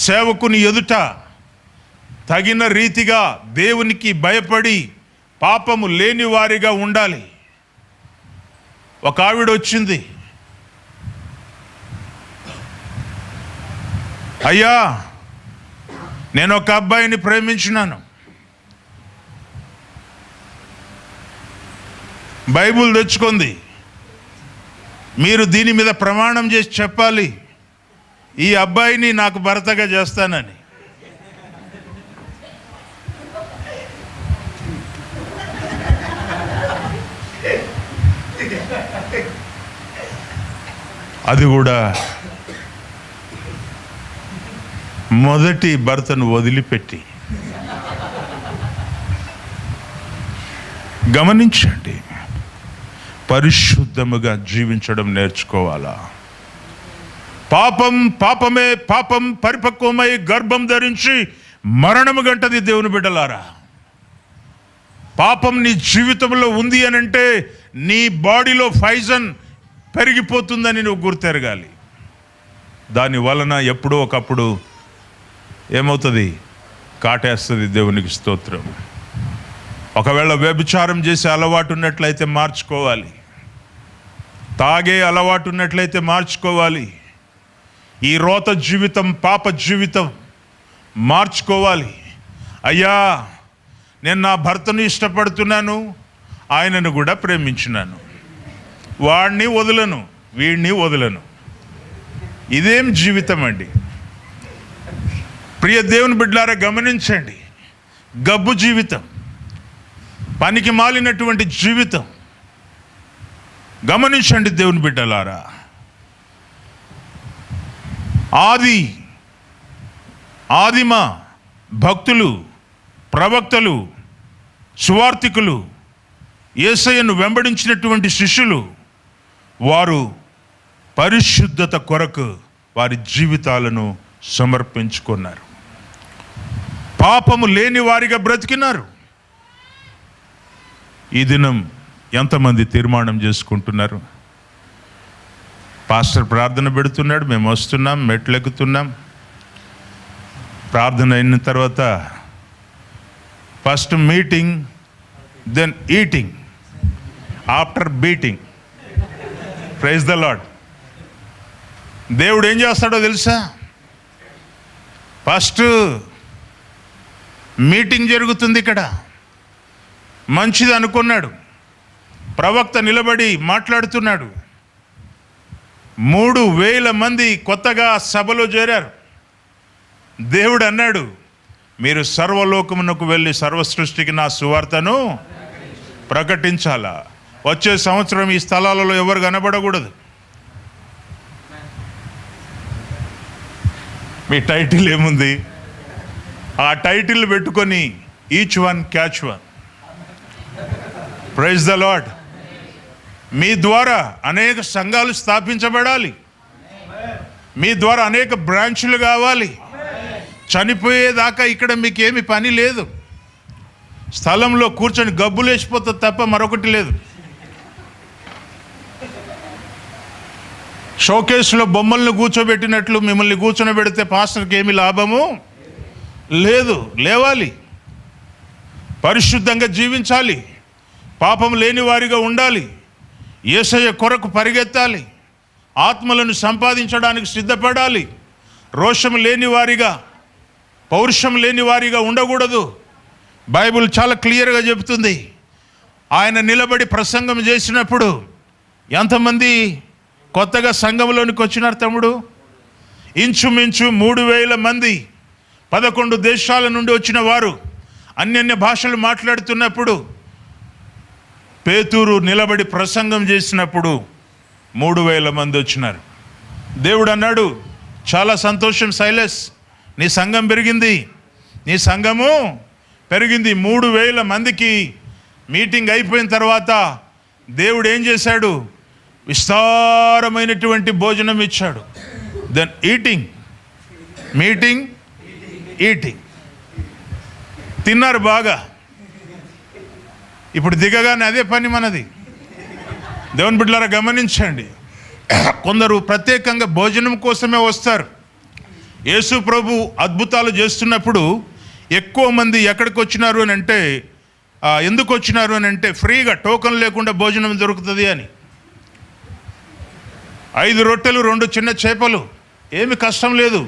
సేవకుని ఎదుట తగిన రీతిగా దేవునికి భయపడి పాపము లేని వారిగా ఉండాలి. ఒక ఆవిడ వచ్చింది, అయ్యా నేను ఒక అబ్బాయిని ప్రేమించినాను, బైబుల్ తెచ్చుకుంది, మీరు దీని మీద ప్రమాణం చేసి చెప్పాలి, ఈ అబ్బాయిని నాకు భర్తగా చేస్తానని. అది కూడా మొదటి భర్తను వదిలిపెట్టి. గమనించండి, పరిశుద్ధముగా జీవించడం నేర్చుకోవాలా. పాపమే పాపం పరిపక్వమై గర్భం ధరించి మరణము గంటది. దేవుని బిడ్డలారా, పాపం నీ జీవితంలో ఉంది అని అంటే నీ బాడీలో ఫైజన్ పెరిగిపోతుందని నువ్వు గుర్తెరగాలి. దాని వలన ఎప్పుడో ఒకప్పుడు ఏమవుతుంది? కాటేస్తుంది. దేవునికి స్తోత్రం. ఒకవేళ వ్యభిచారం చేసే అలవాటు ఉన్నట్లయితే మార్చుకోవాలి. తాగే అలవాటు ఉన్నట్లయితే మార్చుకోవాలి. ఈ రోత జీవితం, పాప జీవితం మార్చుకోవాలి. అయ్యా, నేను నా భర్తను ఇష్టపడుతున్నాను, ఆయనను కూడా ప్రేమించినాను, వాడిని వదలను, వీడిని వదలను. ఇదేం జీవితం అండి? ప్రియ దేవుని బిడ్డలారా, గమనించండి. గబ్బు జీవితం, పనికి మాలినటువంటి జీవితం. గమనించండి దేవుని బిడ్డలారా. ఆదిమ భక్తులు, ప్రవక్తలు, సువార్తికులు, యేసయ్యను వెంబడించినటువంటి శిష్యులు, వారు పరిశుద్ధత కొరకు వారి జీవితాలను సమర్పించుకున్నారు. పాపము లేని వారిగా బ్రతికినారు. ఈ దినం ఎంతమంది తీర్మానం చేసుకుంటున్నారు? పాస్టర్ ప్రార్థన పెడుతున్నాడు, మేము వస్తున్నాం, మెట్లెక్కుతున్నాం. ప్రార్థన అయిన తర్వాత first meeting, then eating, after beating. Praise the Lord. దేవుడు ఏం చేస్తాడో తెలుసా? ఫస్ట్ మీటింగ్ జరుగుతుంది ఇక్కడ, మంచిది అనుకున్నాడు. ప్రవక్త నిలబడి మాట్లాడుతున్నాడు. 3,000 మంది కొత్తగా సభలో చేరారు. దేవుడు అన్నాడు, మీరు సర్వలోకమునకు వెళ్ళి సర్వ సృష్టికి నా సువార్తను ప్రకటించాలా. వచ్చే సంవత్సరం ఈ స్థలాలలో ఎవరు కనబడకూడదు. మీ టైటిల్ ఏముంది? ఆ టైటిల్ పెట్టుకొని each one catch one. Praise the lord. మీ ద్వారా అనేక సంఘాలు స్థాపించబడాలి. మీ ద్వారా అనేక బ్రాంచ్లు కావాలి. చనిపోయేదాకా ఇక్కడ మీకు ఏమి పని లేదు. స్థలంలో కూర్చొని గబ్బులు వేసిపోతుంది తప్ప మరొకటి లేదు. షోకేస్లో బొమ్మల్ని కూర్చోబెట్టినట్లు మిమ్మల్ని కూర్చొని పెడితే పాస్టర్కి ఏమి లాభము లేదు. లేవాలి, పరిశుద్ధంగా జీవించాలి, పాపం లేని వారిగా ఉండాలి, యేసయ్య కొరకు పరిగెత్తాలి, ఆత్మలను సంపాదించడానికి సిద్ధపడాలి. రోషం లేని వారిగా, పౌరుషం లేని వారిగా ఉండకూడదు. బైబిల్ చాలా క్లియర్గా చెబుతుంది. ఆయన నిలబడి ప్రసంగం చేసినప్పుడు ఎంతమంది కొత్తగా సంఘంలోనికి వచ్చినారు తమ్ముడు? ఇంచుమించు 3,000 మంది, 11 దేశాల నుండి వచ్చిన వారు అన్యన్య భాషలు మాట్లాడుతున్నప్పుడు పేతురు నిలబడి ప్రసంగం చేసినప్పుడు 3,000 మంది వచ్చినారు. దేవుడు అన్నాడు, చాలా సంతోషం సైలస్, నీ సంఘం పెరిగింది, నీ సంఘము పెరిగింది. 3,000 మందికి మీటింగ్ అయిపోయిన తర్వాత దేవుడు ఏం చేశాడు? విస్తారమైనటువంటి భోజనం ఇచ్చాడు. Then eating, meeting, eating. తిన్నారు బాగా. ఇప్పుడు దిగగానే అదే పని మనది. దేవుని బిడ్డలారా గమనించండి. కొందరు ప్రత్యేకంగా భోజనం కోసమే వస్తారు. యేసు ప్రభు అద్భుతాలు చేస్తున్నప్పుడు ఎక్కువ మంది ఎక్కడికి వచ్చినారు అని అంటే, ఎందుకు వచ్చినారు అని అంటే ఫ్రీగా, టోకన్ లేకుండా భోజనం దొరుకుతుంది అని. 5 రొట్టెలు 2 చిన్న చేపలు, ఏమి కష్టం లేదు.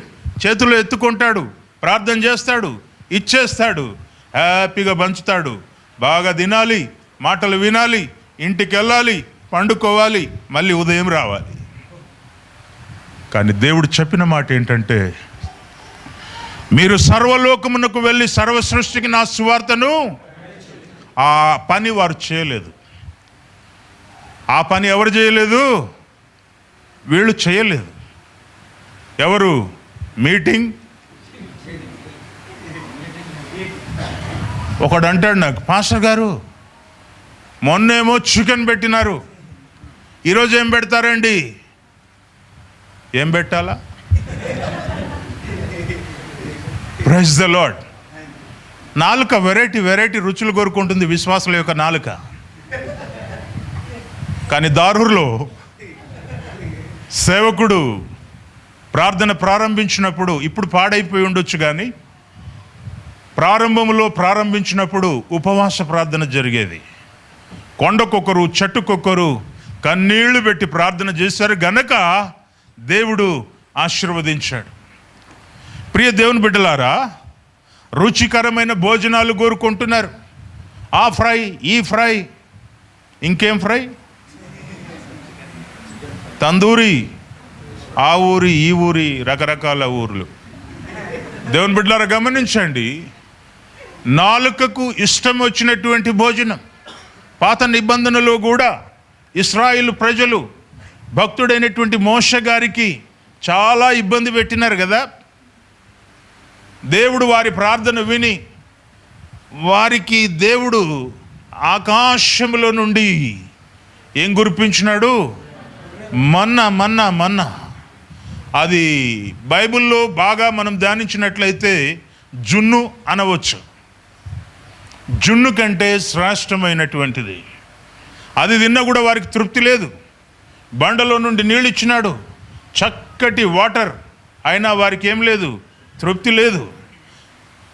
చేతుల్లో ఎత్తుకుంటాడు, ప్రార్థన చేస్తాడు, ఇచ్చేస్తాడు, హ్యాపీగా పంచుతాడు. బాగా తినాలి, మాటలు వినాలి, ఇంటికి వెళ్ళాలి, పండుకోవాలి, మళ్ళీ ఉదయం రావాలి. కానీ దేవుడు చెప్పిన మాట ఏంటంటే, మీరు సర్వలోకమునకు వెళ్ళి సర్వ సృష్టికి నా సువార్తను. ఆ పని వారు చేయలేదు. ఆ పని ఎవరు చేయలేదు? వీళ్ళు చేయలేదు. ఎవరు? మీటింగ్. ఒకడు అంటాడు నాకు, పాస్టర్ గారు మొన్నేమో చికెన్ పెట్టినారు, ఈరోజు ఏం పెడతారండి? ఏం పెట్టాలా? Praise the Lord. నాలుక వెరైటీ రుచులు కోరుకుంటుంది విశ్వాసుల యొక్క నాలుక. కానీ దారులో సేవకుడు ప్రార్థన ప్రారంభించినప్పుడు, ఇప్పుడు పాడైపోయి ఉండొచ్చు కానీ ప్రారంభించినప్పుడు ఉపవాస ప్రార్థన జరిగేది. కొండకొకరు చెట్టుకొకరు కన్నీళ్లు పెట్టి ప్రార్థన చేశారు గనక దేవుడు ఆశీర్వదించాడు. ప్రియ దేవుని బిడ్డలారా, రుచికరమైన భోజనాలు కోరుకుంటున్నారు. ఆ ఫ్రై, ఈ ఫ్రై, ఇంకేం ఫ్రై, తందూరి, ఆ ఊరి ఈ ఊరి, రకరకాల ఊర్లు. దేవుని బిడ్డలారా గమనించండి, నాలుకకు ఇష్టం వచ్చినటువంటి భోజనం. పాత నిబంధనలో కూడా ఇశ్రాయేలు ప్రజలు భక్తుడైనటువంటి మోషే గారికి చాలా ఇబ్బంది పెట్టినారు కదా. దేవుడు వారి ప్రార్థన విని వారికి దేవుడు ఆకాశంలో నుండి ఏం కురిపించినాడు? మన్నా. అది బైబిల్లో బాగా మనం ధ్యానించినట్లయితే జున్ను అనవచ్చు. జున్ను కంటే శ్రేష్టమైనటువంటిది. అది తిన్నా కూడా వారికి తృప్తి లేదు. బండలో నుండి నీళ్ళు ఇచ్చినాడు, చక్కటి వాటర్, అయినా వారికి ఏం లేదు, తృప్తి లేదు.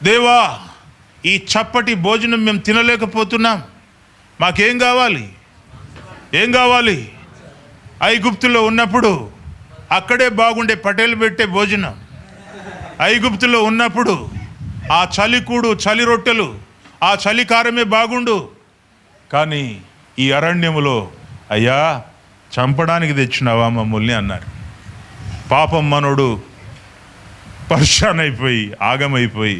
దేవా, ఈ చప్పటి భోజనం మేము తినలేకపోతున్నాం, మాకేం కావాలి? ఏం కావాలి? ఐగుప్తులో ఉన్నప్పుడు అక్కడే బాగుండే పటేలు పెట్టే భోజనం. ఐగుప్తులో ఉన్నప్పుడు ఆ చలికూడు, చలి రొట్టెలు, ఆ చలికారమే బాగుండు. కానీ ఈ అరణ్యములో అయ్యా చంపడానికి తెచ్చినావా మమ్మల్ని అన్నారు. పాపం మనోడు పరేషాన్ అయిపోయి ఆగమైపోయి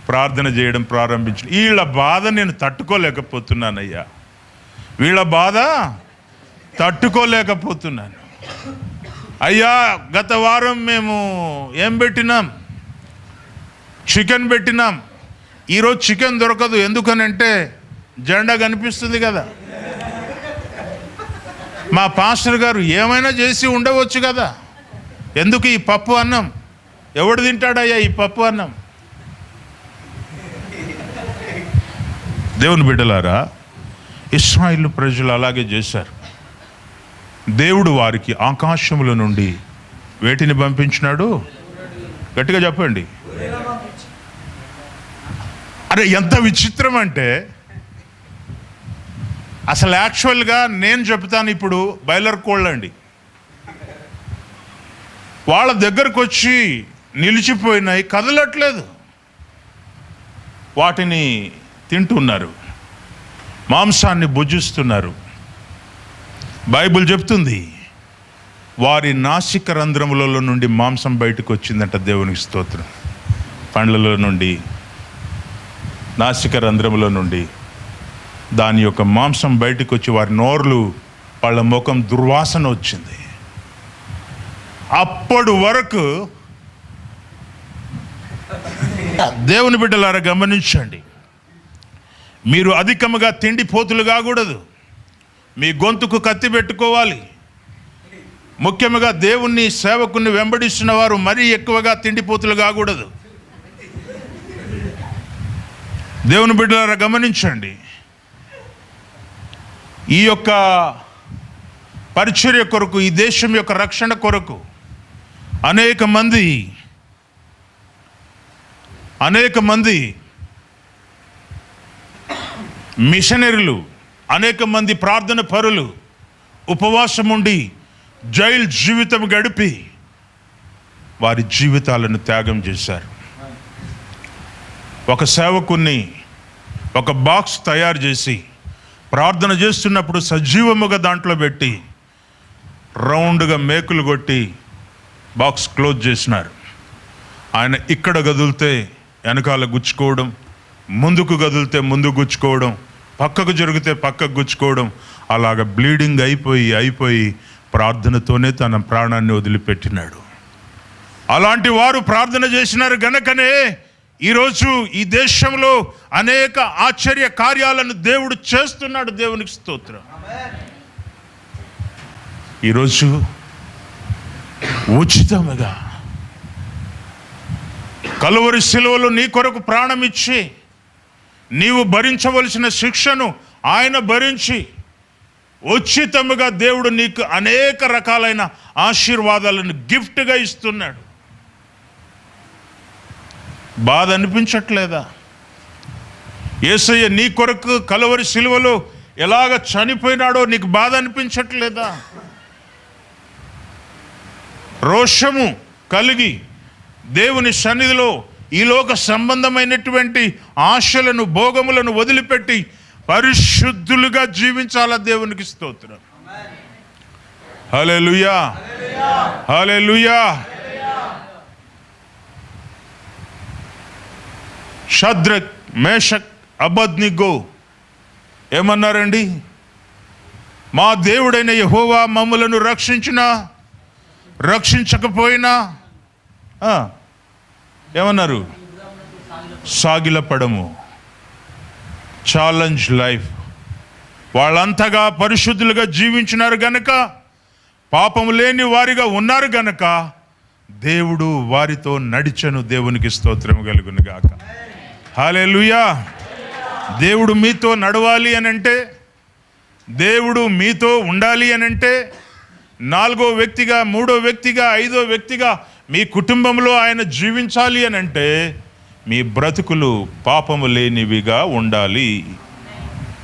ప్రార్థన చేయడం ప్రారంభించిన. వీళ్ళ బాధ నేను తట్టుకోలేకపోతున్నానయ్యా, వీళ్ళ బాధ తట్టుకోలేకపోతున్నాను అయ్యా. గత వారం మేము ఏం పెట్టినాం? చికెన్ పెట్టినాం. ఈరోజు చికెన్ దొరకదు. ఎందుకనంటే జెండా కనిపిస్తుంది కదా. మా పాస్టర్ గారు ఏమైనా చేసి ఉండవచ్చు కదా, ఎందుకు ఈ పప్పు అన్నం? ఎవడు తింటాడయ్యా ఈ పప్పు అన్నం? దేవుని బిడ్డలారా, ఇశ్రాయేలు ప్రజలు అలాగే చేశారు. దేవుడు వారికి ఆకాశముల నుండి వేటిని పంపించినాడు? గట్టిగా చెప్పండి. అరే ఎంత విచిత్రం అంటే, అసలు యాక్చువల్గా నేను చెప్తాను, ఇప్పుడు బాయిలర్ కోళ్ళు అండి, వాళ్ళ దగ్గరకు వచ్చి నిలిచిపోయినాయి, కదలట్లేదు. వాటిని తింటున్నారు, మాంసాన్ని భుజిస్తున్నారు. బైబిల్ చెప్తుంది వారి నాసిక రంధ్రములలో నుండి మాంసం బయటకు వచ్చిందంట. దేవునికి స్తోత్రం. పండ్లలో నుండి, నాసిక రంధ్రముల నుండి దాని యొక్క మాంసం బయటకు వచ్చి వారి నోర్లు, వాళ్ళ ముఖం దుర్వాసన వచ్చింది. అప్పటి వరకు దేవుని బిడ్డలారా గమనించండి, మీరు అధికముగా తిండిపోతులు కాకూడదు. మీ గొంతుకు కత్తి పెట్టుకోవాలి. ముఖ్యంగా దేవుణ్ణి సేవకుని వెంబడిస్తున్న వారు మరీ ఎక్కువగా తిండిపోతులు కాకూడదు. దేవుని బిడ్డలారా గమనించండి, ఈ యొక్క పరిచర్య కొరకు, ఈ దేశం యొక్క రక్షణ కొరకు అనేక మంది మిషనరీలు, అనేక మంది ప్రార్థన పరులు ఉపవాసం ఉండి జైలు జీవితం గడిపి వారి జీవితాలను త్యాగం చేశారు. ఒక సేవకుని ఒక బాక్స్ తయారు చేసి ప్రార్థన చేస్తున్నప్పుడు సజీవముగా దాంట్లో పెట్టి రౌండ్గా మేకులు కొట్టి బాక్స్ క్లోజ్ చేసినారు. ఆయన ఇక్కడ కదిలితే వెనకాల గుచ్చుకోవడం, ముందుకు కదిలితే ముందు గుచ్చుకోవడం, పక్కకు జరిగితే పక్కకు గుచ్చుకోవడం, అలాగ బ్లీడింగ్ అయిపోయి ప్రార్థనతోనే తన ప్రాణాన్ని వదిలిపెట్టినాడు. అలాంటి వారు ప్రార్థన చేసినారు గనకనే ఈరోజు ఈ దేశంలో అనేక ఆశ్చర్య కార్యాలను దేవుడు చేస్తున్నాడు. దేవునికి స్తోత్రం. ఈరోజు ఉచితముగా కలువరి శిలువలో నీ కొరకు ప్రాణం ఇచ్చి నీవు భరించవలసిన శిక్షను ఆయన భరించి ఉచితముగా దేవుడు నీకు అనేక రకాలైన ఆశీర్వాదాలను గిఫ్ట్గా ఇస్తున్నాడు. బాధ అనిపించట్లేదా? యేసయ్య నీ కొరకు కలువరి శిలువలో ఎలాగ చనిపోయినాడో నీకు బాధ అనిపించట్లేదా? రోషము కలిగి దేవుని సన్నిధిలో ఈ లోక సంబంధమైనటువంటి ఆశలను భోగములను వదిలిపెట్టి పరిశుద్ధులుగా జీవించాలా. దేవునికి స్తోత్రం. హల్లెలూయా, హల్లెలూయా. షద్రక్, మేషక్, అబద్నిగో ఏమన్నారండి? మా దేవుడైన యెహోవా మమ్ములను రక్షించకపోయినా ఏమన్నారు? సాగిలపడము. Challenge life. వాళ్ళంతగా పరిశుద్ధులుగా జీవించినారు గనక, పాపము లేని వారిగా ఉన్నారు గనక దేవుడు వారితో నడిచెను. దేవునికి స్తోత్రం కలుగును గాక. హల్లెలూయా. దేవుడు మీతో నడవాలి అనంటే, దేవుడు మీతో ఉండాలి అనంటే, 4వ వ్యక్తిగా, 3వ వ్యక్తిగా, 5వ వ్యక్తిగా మీ కుటుంబంలో ఆయన జీవించాలి అనంటే మీ బ్రతుకులు పాపము లేనివిగా ఉండాలి.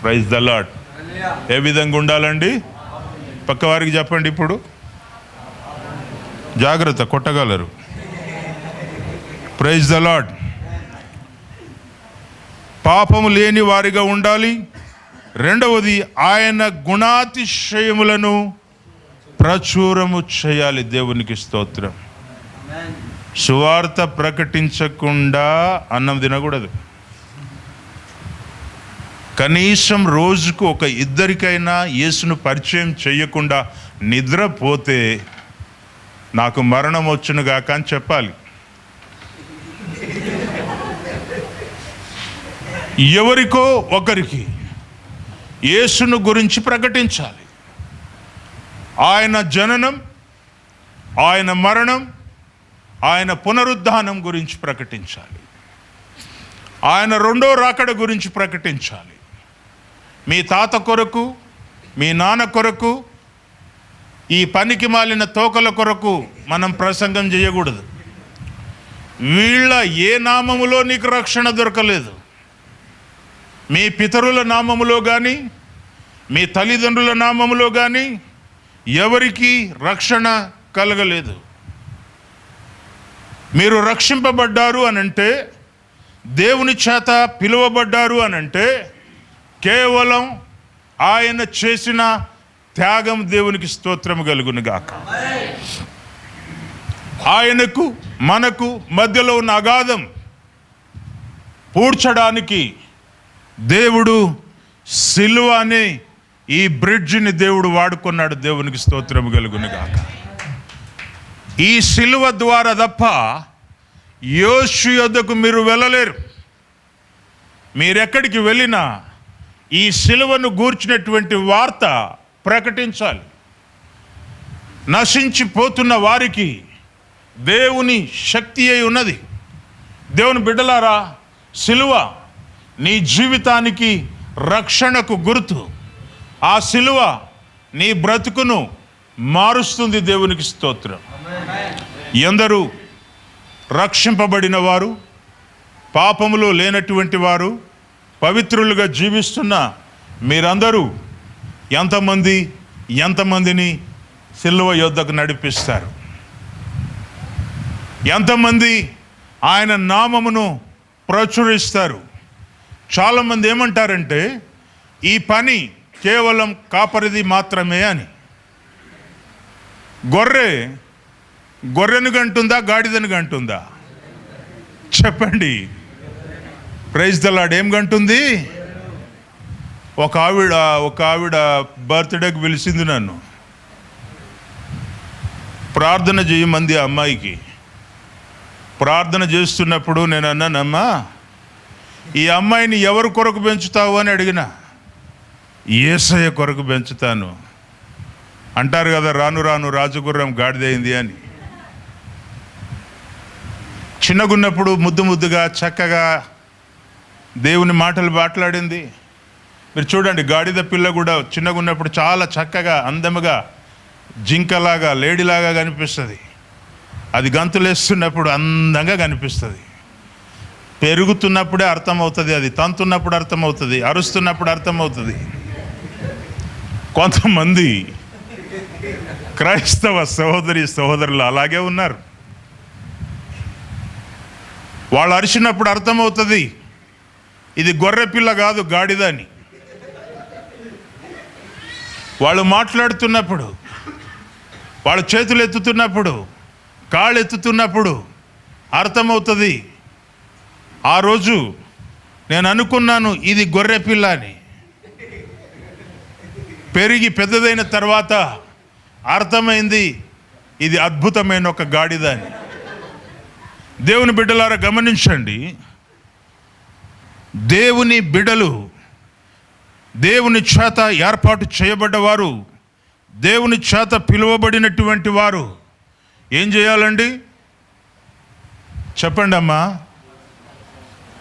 Praise the lord. ఏ విధంగా ఉండాలండి? పక్కవారికి చెప్పండి. ఇప్పుడు జాగ్రత్త, కొట్టగలరు. Praise the lord. పాపము లేని వారిగా ఉండాలి. రెండవది, ఆయన గుణాతిశయములను ప్రచురము చేయాలి. దేవునికి స్తోత్రం. సువార్త ప్రకటించకుండా అన్నం తినకూడదు. కనీసం రోజుకు ఒక ఇద్దరికైనా యేసును పరిచయం చేయకుండా నిద్రపోతే నాకు మరణం వచ్చును గాక అని చెప్పాలి. ఎవరికో ఒకరికి యేసును గురించి ప్రకటించాలి. ఆయన జననం, ఆయన మరణం, ఆయన పునరుద్ధానం గురించి ప్రకటించాలి. ఆయన రెండో రాకడ గురించి ప్రకటించాలి. మీ తాత కొరకు, మీ నాన్న కొరకు, ఈ పనికి మాలిన తోకల కొరకు మనం ప్రసంగం చేయకూడదు. వీళ్ళ ఏ నామములో నీకు రక్షణ దొరకలేదు. మీ పితరుల నామములో కానీ, మీ తల్లిదండ్రుల నామములో కానీ ఎవరికి రక్షణ కలగలేదు. మీరు రక్షింపబడ్డారు అనంటే, దేవుని చేత పిలువబడ్డారు అనంటే కేవలం ఆయన చేసిన త్యాగం. దేవునికి స్తోత్రము కలుగును గాక. ఆయనకు మనకు మధ్యలో ఉన్న అగాధం పూడ్చడానికి దేవుడు సిలువ అనే ఈ బ్రిడ్జిని దేవుడు వాడుకున్నాడు. దేవునికి స్తోత్రము కలుగును గాక. ఈ సిలువ ద్వారా తప్ప యేసు యొద్దకు మీరు వెళ్ళలేరు. మీరెక్కడికి వెళ్ళినా ఈ సిలువను గూర్చినటువంటి వార్త ప్రకటించాలి. నశించిపోతున్న వారికి దేవుని శక్తి అయి ఉన్నది. దేవుని బిడ్డలారా, సిలువ నీ జీవితానికి రక్షణకు గుర్తు. ఆ సిలువ నీ బ్రతుకును మారుస్తుంది. దేవునికి స్తోత్రం. ఎందరూ రక్షింపబడిన వారు, పాపములో లేనటువంటి వారు, పవిత్రులుగా జీవిస్తున్న మీరందరూ ఎంతమందిని సిలువ యొద్దకు నడిపిస్తారు? ఎంతమంది ఆయన నామమును ప్రచురిస్తారు? చాలామంది ఏమంటారంటే ఈ పని కేవలం కాపరిది మాత్రమే అని. గొర్రెను గంటుందా, గాడిదను గంటుందా? చెప్పండి. Praise the Lord. ఏం గంటుంది? ఒక ఆవిడ బర్త్డేకి పిలిచింది నన్ను. ప్రార్థన చేయమంది ఆ అమ్మాయికి. ప్రార్థన చేస్తున్నప్పుడు నేను అన్నానమ్మా, ఈ అమ్మాయిని ఎవరి కొరకు పెంచుతావు అని అడిగిన. యేసయ్య కొరకు పెంచుతాను. అంటారు కదా, రాను రాను రాజగుర్రం గాడిదైంది అని. చిన్నగున్నప్పుడు ముద్దు ముద్దుగా చక్కగా దేవుని మాటలు మాట్లాడింది. మీరు చూడండి, గాడిద పిల్ల కూడా చిన్నగున్నప్పుడు చాలా చక్కగా అందముగా జింకలాగా లేడీలాగా కనిపిస్తుంది. అది గంతులేస్తున్నప్పుడు అందంగా కనిపిస్తుంది. పెరుగుతున్నప్పుడే అర్థమవుతుంది, అది తంతున్నప్పుడు అర్థమవుతుంది, అరుస్తున్నప్పుడు అర్థమవుతుంది. కొంతమంది క్రైస్తవ సహోదరులు అలాగే ఉన్నారు. వాళ్ళు అరిచినప్పుడు అర్థమవుతుంది ఇది గొర్రె పిల్ల కాదు గాడిద అని. వాళ్ళు మాట్లాడుతున్నప్పుడు, వాళ్ళు చేతులు ఎత్తుతున్నప్పుడు, కాళ్ళు ఎత్తుతున్నప్పుడు అర్థమవుతుంది. ఆ రోజు నేను అనుకున్నాను ఇది గొర్రె పిల్ల అని. పెరిగి పెద్దదైన తర్వాత అర్థమైంది ఇది అద్భుతమైన ఒక గాడిద అని. దేవుని బిడ్డలారా గమనించండి, దేవుని బిడ్డలు, దేవుని చేత ఏర్పాటు చేయబడ్డవారు, దేవుని చేత పిలువబడినటువంటి వారు ఏం చేయాలండి? చెప్పండి అమ్మా,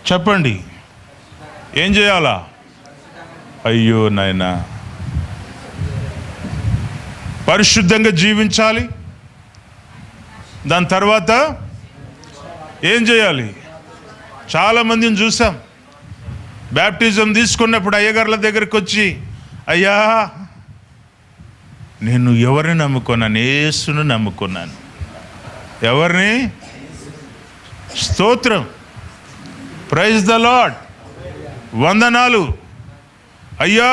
చెప్పండి. ఏం చేయాలా? అయ్యో నాయనా, పరిశుద్ధంగా జీవించాలి. దాని తర్వాత ఏం చేయాలి? చాలామందిని చూసాం, బ్యాప్టిజం తీసుకున్నప్పుడు అయ్యగారుల దగ్గరికి వచ్చి, అయ్యా నేను ఎవరిని నమ్ముకున్నాను? యేసును నమ్ముకున్నాను. ఎవరిని? స్తోత్రం, ప్రైజ్ ద లార్డ్, వందనాలు అయ్యా.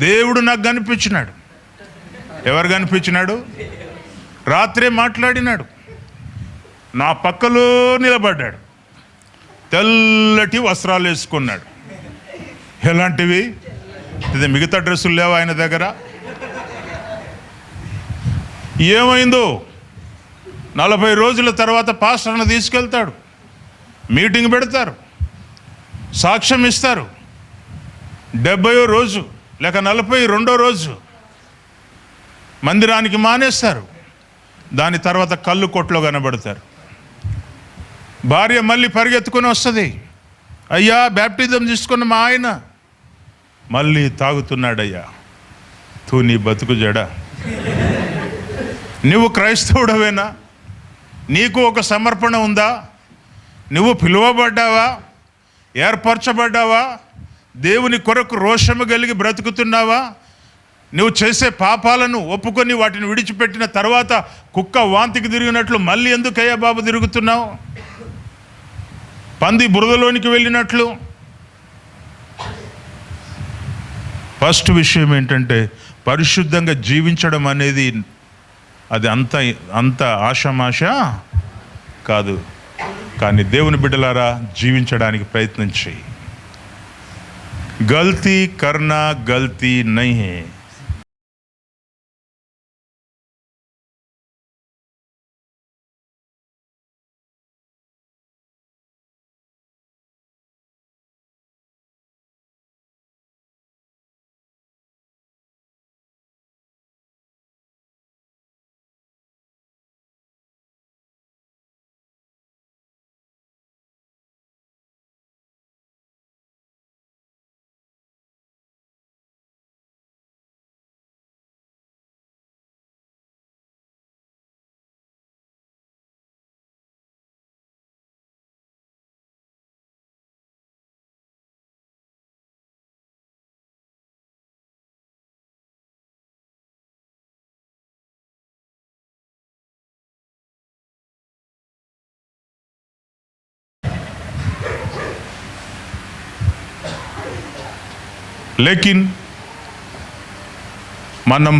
దేవుడు నాకు కనిపించినాడు. ఎవరు కనిపించినాడు? రాత్రే మాట్లాడినాడు, నా పక్కలో నిలబడ్డాడు, తెల్లటి వస్త్రాలు వేసుకున్నాడు. ఎలాంటివి? ఇది మిగతా డ్రెస్సులు లేవు ఆయన దగ్గర. ఏమైందో 40 రోజుల తర్వాత పాస్టర్ను తీసుకెళ్తాడు, మీటింగ్ పెడతారు, సాక్ష్యం ఇస్తారు. 70వ రోజు లేక 42వ రోజు మందిరానికి మానేస్తారు. దాని తర్వాత కళ్ళు కొట్లో కనబడతారు. భార్య మళ్ళీ పరిగెత్తుకొని వస్తుంది, అయ్యా బ్యాప్టిజం తీసుకున్న మా ఆయన మళ్ళీ తాగుతున్నాడయ్యా. నీ బతుకు జడ. నువ్వు క్రైస్తవుడవేనా? నీకు ఒక సమర్పణ ఉందా? నువ్వు పిలువబడ్డావా? ఏర్పరచబడ్డావా? దేవుని కొరకు రోషము కలిగి బ్రతుకుతున్నావా? నువ్వు చేసే పాపాలను ఒప్పుకొని వాటిని విడిచిపెట్టిన తర్వాత కుక్క వాంతికి తిరిగినట్లు మళ్ళీ ఎందుకయ్యా బాబు తిరుగుతున్నావు? పంది బురదలోనికి వెళ్ళినట్లు. ఫస్ట్ విషయం ఏంటంటే, పరిశుద్ధంగా జీవించడం అనేది అది అంత ఆషామాష కాదు. కానీ దేవుని బిడ్డలారా, జీవించడానికి ప్రయత్నం చేయి. గల్తీ కర్నా గల్తీ నహీ హై. लेकिन మనం